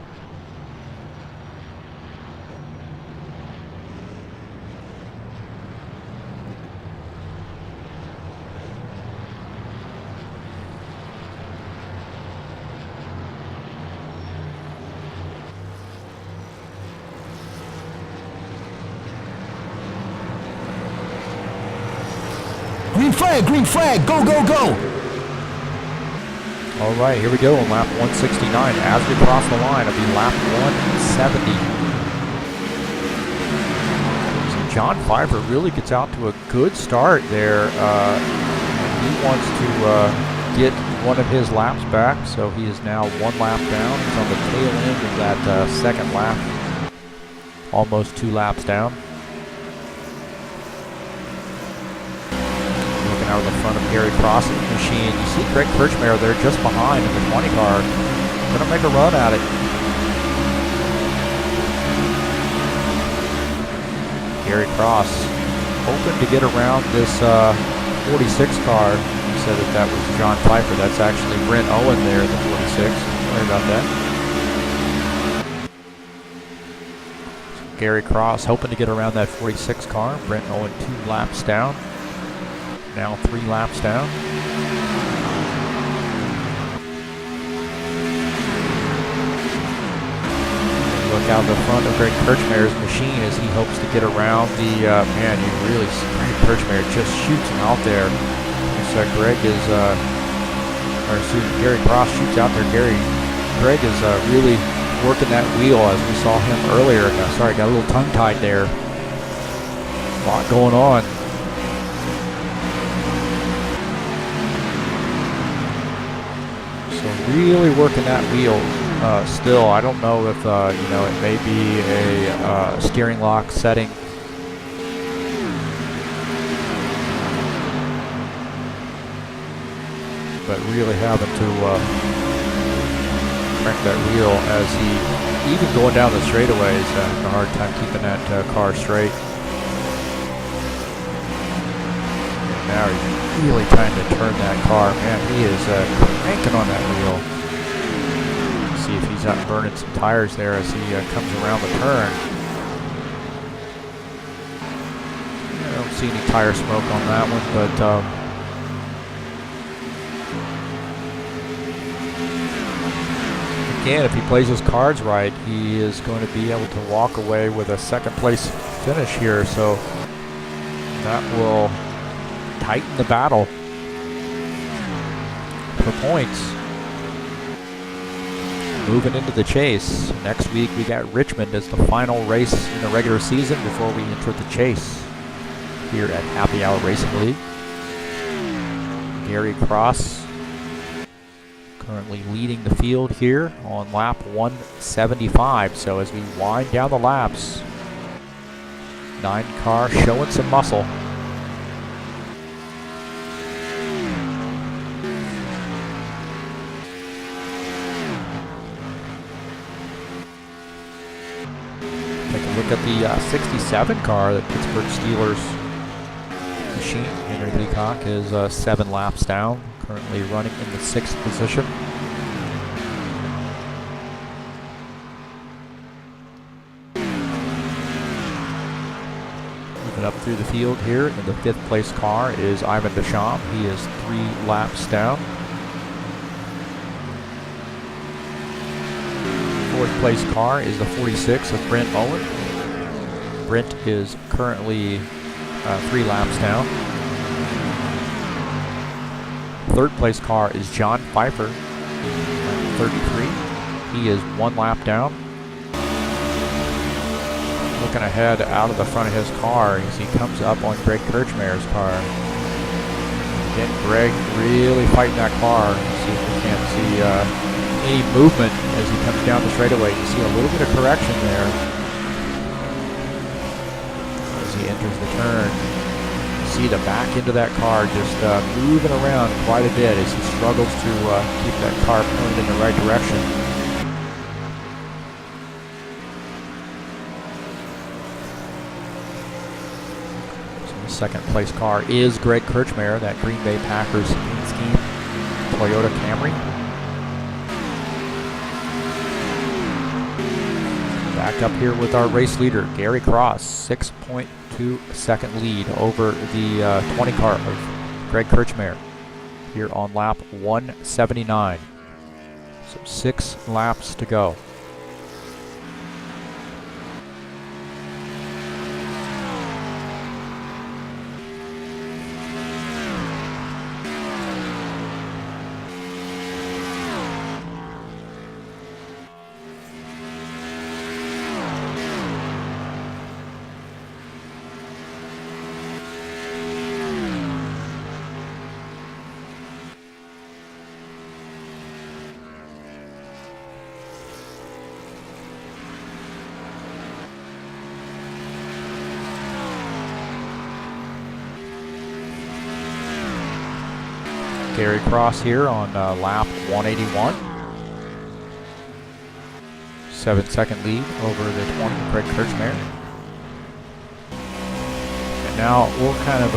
Green flag, go, go, go! All right, here we go on lap 169. As we cross the line, it'll be lap 170. So John Pfeiffer really gets out to a good start there. He wants to get one of his laps back, so he is now 1 lap down. He's on the tail end of that second lap, almost 2 laps down. Out of the front of Gary Cross's machine. You see Greg Kirchmeier there just behind in the 20 car. Gonna make a run at it. Gary Cross hoping to get around this 46 car. He said that was John Pfeiffer. That's actually Brent Owen there in the 46. Sorry about that. So Gary Cross hoping to get around that 46 car. Brent Owen 2 laps down. Now 3 laps down. Look out the front of Greg Kirchmeier's machine as he hopes to get around the, man, you really see Greg Kirchmeier just shoots him out there. So Greg is, Gary Cross shoots out there. Greg is really working that wheel as we saw him earlier. Sorry, got a little tongue-tied there. A lot going on. Really working that wheel still. I don't know if it may be a steering lock setting. But really having to crank that wheel as he, even going down the straightaways, having a hard time keeping that car straight. And now he's really trying to turn that car. Man, he is cranking on that wheel. See if he's not burning some tires there as he comes around the turn. I don't see any tire smoke on that one, but again, if he plays his cards right, he is going to be able to walk away with a second place finish here. So that will tighten the battle for points. Moving into the chase. Next week we got Richmond as the final race in the regular season before we enter the chase here at Happy Hour Racing League. Gary Cross currently leading the field here on lap 175. So as we wind down the laps, 9 car showing some muscle. Look at the 67 car that Pittsburgh Steelers machine. Henry Leacock is 7 laps down, currently running in the 6th position. Moving up through the field here in the 5th place car is Ivan Deschamps. He is 3 laps down. 4th place car is the 46 of Brent Owen. Brent is currently 3 laps down. 3rd place car is John Pfeiffer, 33. He is 1 lap down. Looking ahead out of the front of his car as he comes up on Greg Kirchmeier's car. Again, Greg really fighting that car. See if we can't see any movement as he comes down the straightaway. You see a little bit of correction there as he enters the turn. You see the back end of that car just moving around quite a bit as he struggles to keep that car pointed in the right direction. So the 2nd place car is Greg Kirchmeier, that Green Bay Packers paint scheme Toyota Camry. Back up here with our race leader, Gary Cross, 6.2 second lead over the 20 car of Greg Kirchmeier here on lap 179. So 6 laps to go. Gary Cross here on lap 181. 7-second lead over the 20 Greg Kirchmeier. And now we'll kind of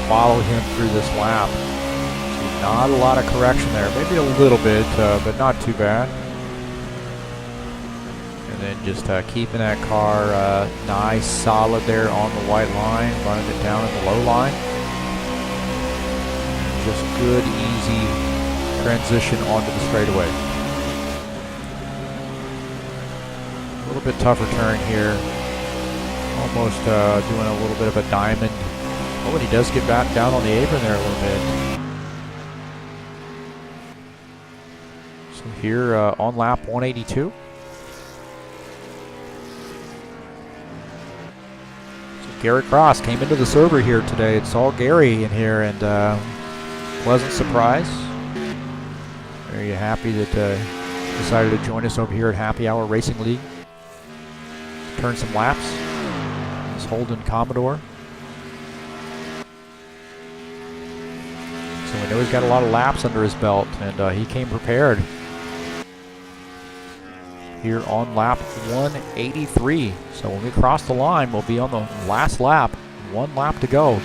follow him through this lap. So not a lot of correction there, maybe a little bit, but not too bad. And then just keeping that car nice, solid there on the white line, running it down in the low line. Just good, easy transition onto the straightaway. A little bit tougher turn here. Almost doing a little bit of a diamond. Oh, and he does get back down on the apron there a little bit. So here on lap 182. So Gary Cross came into the server here today. It's all Gary in here, and pleasant surprise. Very happy that decided to join us over here at Happy Hour Racing League. Turn some laps. This Holden Commodore. So we know he's got a lot of laps under his belt, and he came prepared. Here on lap 183. So when we cross the line, we'll be on the last lap. 1 lap to go.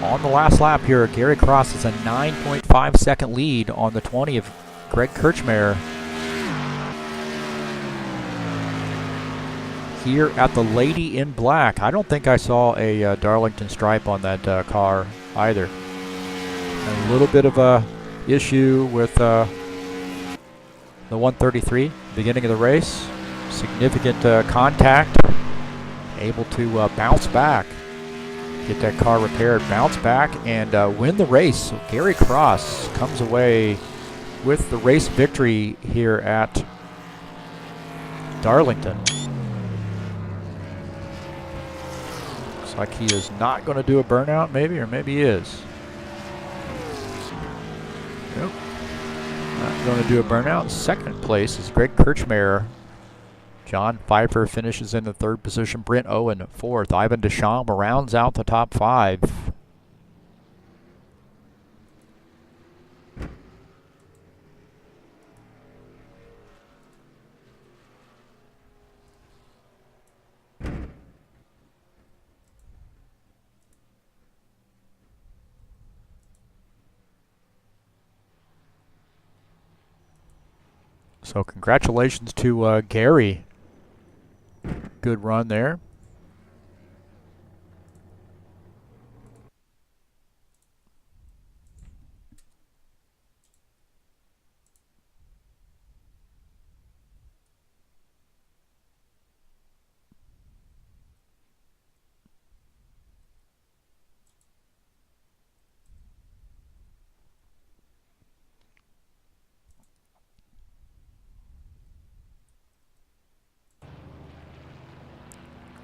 On the last lap here, Gary Cross is a 9.5 second lead on the 20 of Greg Kirchmeier. Here at the Lady in Black. I don't think I saw a Darlington stripe on that car either. A little bit of a issue with the 133, beginning of the race. Significant contact. Able to bounce back, get that car repaired, bounce back, and win the race. So Gary Cross comes away with the race victory here at Darlington. Looks like he is not going to do a burnout, maybe, or maybe he is. Nope. Not going to do a burnout. Second place is Greg Kirchmeier. John Pfeiffer finishes in the third position. Brent Owen fourth. Ivan Deschamps rounds out the top five. So congratulations to Gary. Good run there.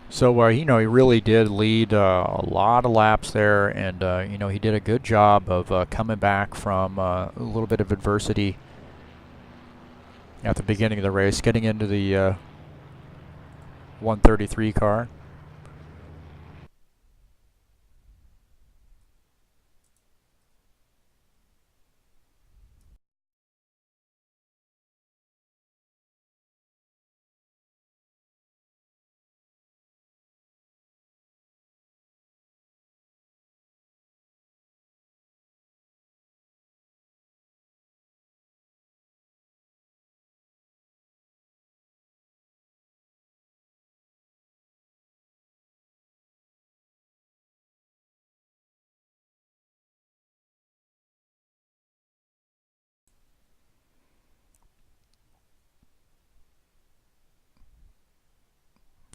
So, he really did lead a lot of laps there, and, he did a good job of coming back from a little bit of adversity at the beginning of the race, getting into the 133 car.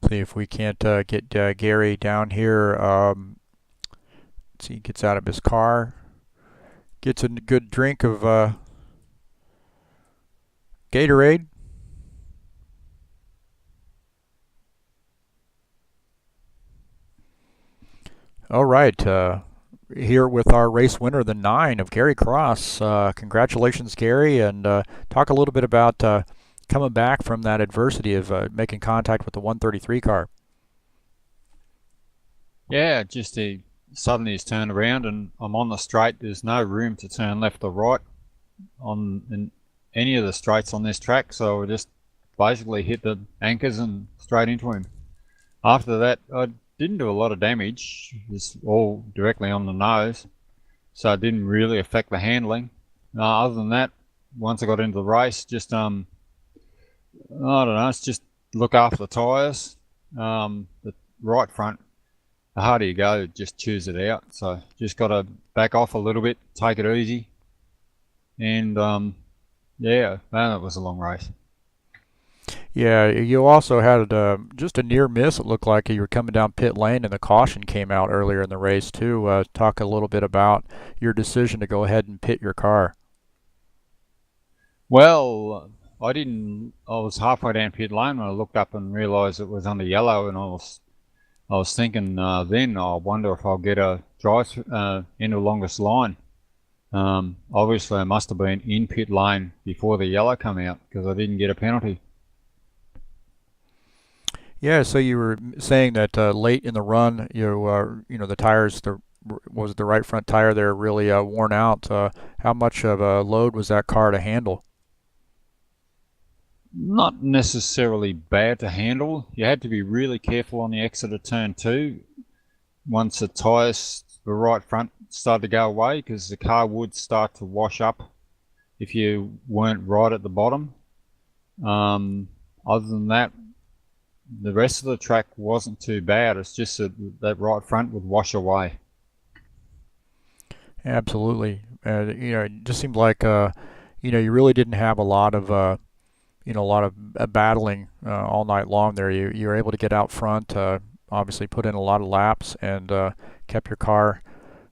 See if we can't get Gary down here. Let's see, he gets out of his car, gets a good drink of Gatorade. All right, here with our race winner, the 9 of Gary Cross. Congratulations, Gary, and talk a little bit about coming back from that adversity of making contact with the 133 car. Yeah, just suddenly it's turned around and I'm on the straight. There's no room to turn left or right in any of the straights on this track, so I just basically hit the anchors and straight into him. After that, I didn't do a lot of damage. It's all directly on the nose, so it didn't really affect the handling. Other than that, once I got into the race, just I don't know, it's just look after the tyres. The right front, the harder you go, just chews it out. So just got to back off a little bit, take it easy, and yeah, man, it was a long race. Yeah, you also had just a near miss. It looked like you were coming down pit lane and the caution came out earlier in the race too. Talk a little bit about your decision to go ahead and pit your car. Well, I was halfway down pit lane when I looked up and realised it was under yellow, and I was thinking then, I wonder if I'll get a drive into longest line. Obviously I must have been in pit lane before the yellow come out because I didn't get a penalty. Yeah, so you were saying that late in the run, the tires, was the right front tire there really worn out. How much of a load was that car to handle? Not necessarily bad to handle. You had to be really careful on the exit of turn 2 once the tires, the right front, started to go away, because the car would start to wash up if you weren't right at the bottom. Other than that, the rest of the track wasn't too bad. It's just that right front would wash away. Absolutely. it just seemed like you really didn't have a lot of battling all night long there. You were able to get out front, obviously put in a lot of laps, and kept your car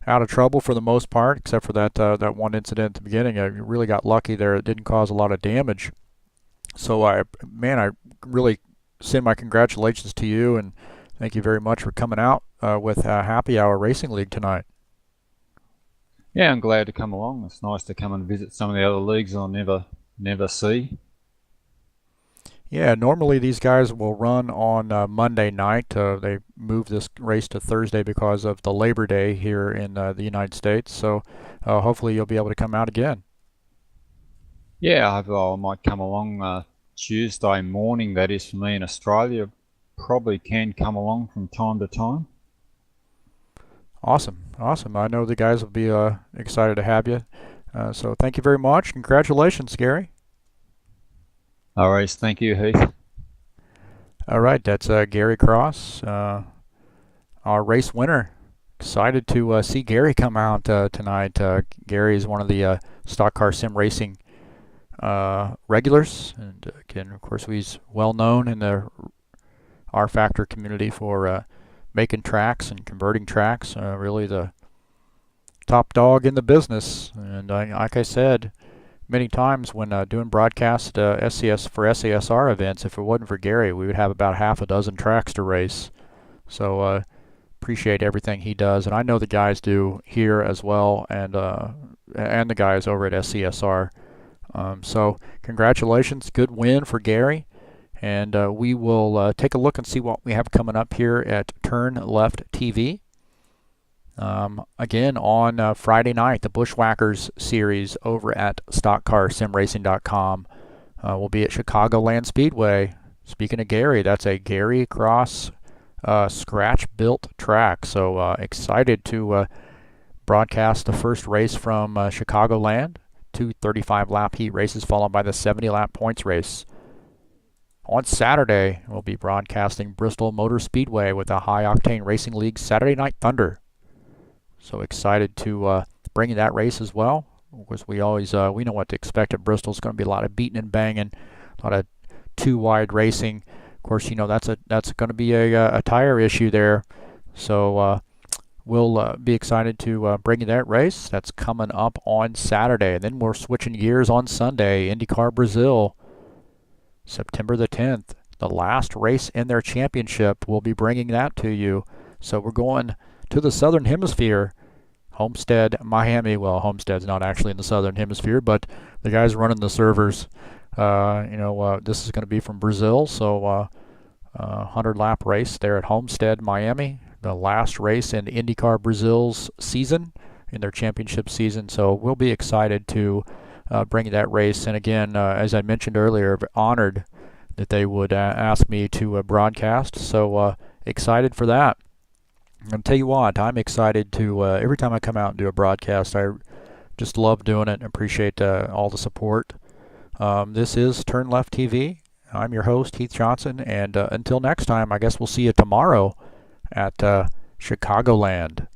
out of trouble for the most part, except for that one incident at the beginning. You really got lucky there. It didn't cause a lot of damage. So I really send my congratulations to you, and thank you very much for coming out with Happy Hour Racing League tonight. Yeah, I'm glad to come along. It's nice to come and visit some of the other leagues I'll never see. Yeah, normally these guys will run on Monday night. They moved this race to Thursday because of the Labor Day here in the United States. So hopefully you'll be able to come out again. Yeah, I might come along Tuesday morning. That is for me in Australia. Probably can come along from time to time. Awesome. I know the guys will be excited to have you. So thank you very much. Congratulations, Gary. All right, thank you, Heath. All right, that's Gary Cross, our race winner. Excited to see Gary come out tonight. Gary is one of the Stock Car Sim Racing regulars, and again, of course, he's well known in the R-Factor community for making tracks and converting tracks. Really the top dog in the business. And like I said many times when doing broadcast SCS for SASR events, if it wasn't for Gary, we would have about half a dozen tracks to race. So appreciate everything he does, and I know the guys do here as well, and the guys over at SCSR. So congratulations, good win for Gary, and we will take a look and see what we have coming up here at TurnLeft TV. Again, on Friday night, the Bushwhackers series over at StockCarSimRacing.com will be at Chicagoland Speedway. Speaking of Gary, that's a Gary Cross scratch-built track. So excited to broadcast the first race from Chicagoland. 2 35-lap heat races followed by the 70-lap points race. On Saturday, we'll be broadcasting Bristol Motor Speedway with the High Octane Racing League Saturday Night Thunder. So excited to bring you that race as well. Of course, we always we know what to expect at Bristol. It's going to be a lot of beating and banging, a lot of two-wide racing. Of course, that's going to be a tire issue there. So we'll be excited to bring you that race. That's coming up on Saturday. And then we're switching gears on Sunday. IndyCar Brazil, September the 10th. The last race in their championship. We'll be bringing that to you. So we're going to the Southern Hemisphere. Homestead, Miami. Well, Homestead's not actually in the Southern Hemisphere, but the guys running the servers, this is going to be from Brazil. So 100-lap race there at Homestead, Miami. The last race in IndyCar Brazil's season, in their championship season. So we'll be excited to bring you that race. And again, as I mentioned earlier, honored that they would ask me to broadcast. So excited for that. I'll tell you what, I'm excited to, every time I come out and do a broadcast, I just love doing it and appreciate all the support. This is TurnLeft TV. I'm your host, Heath Johnson, and until next time, I guess we'll see you tomorrow at Chicagoland.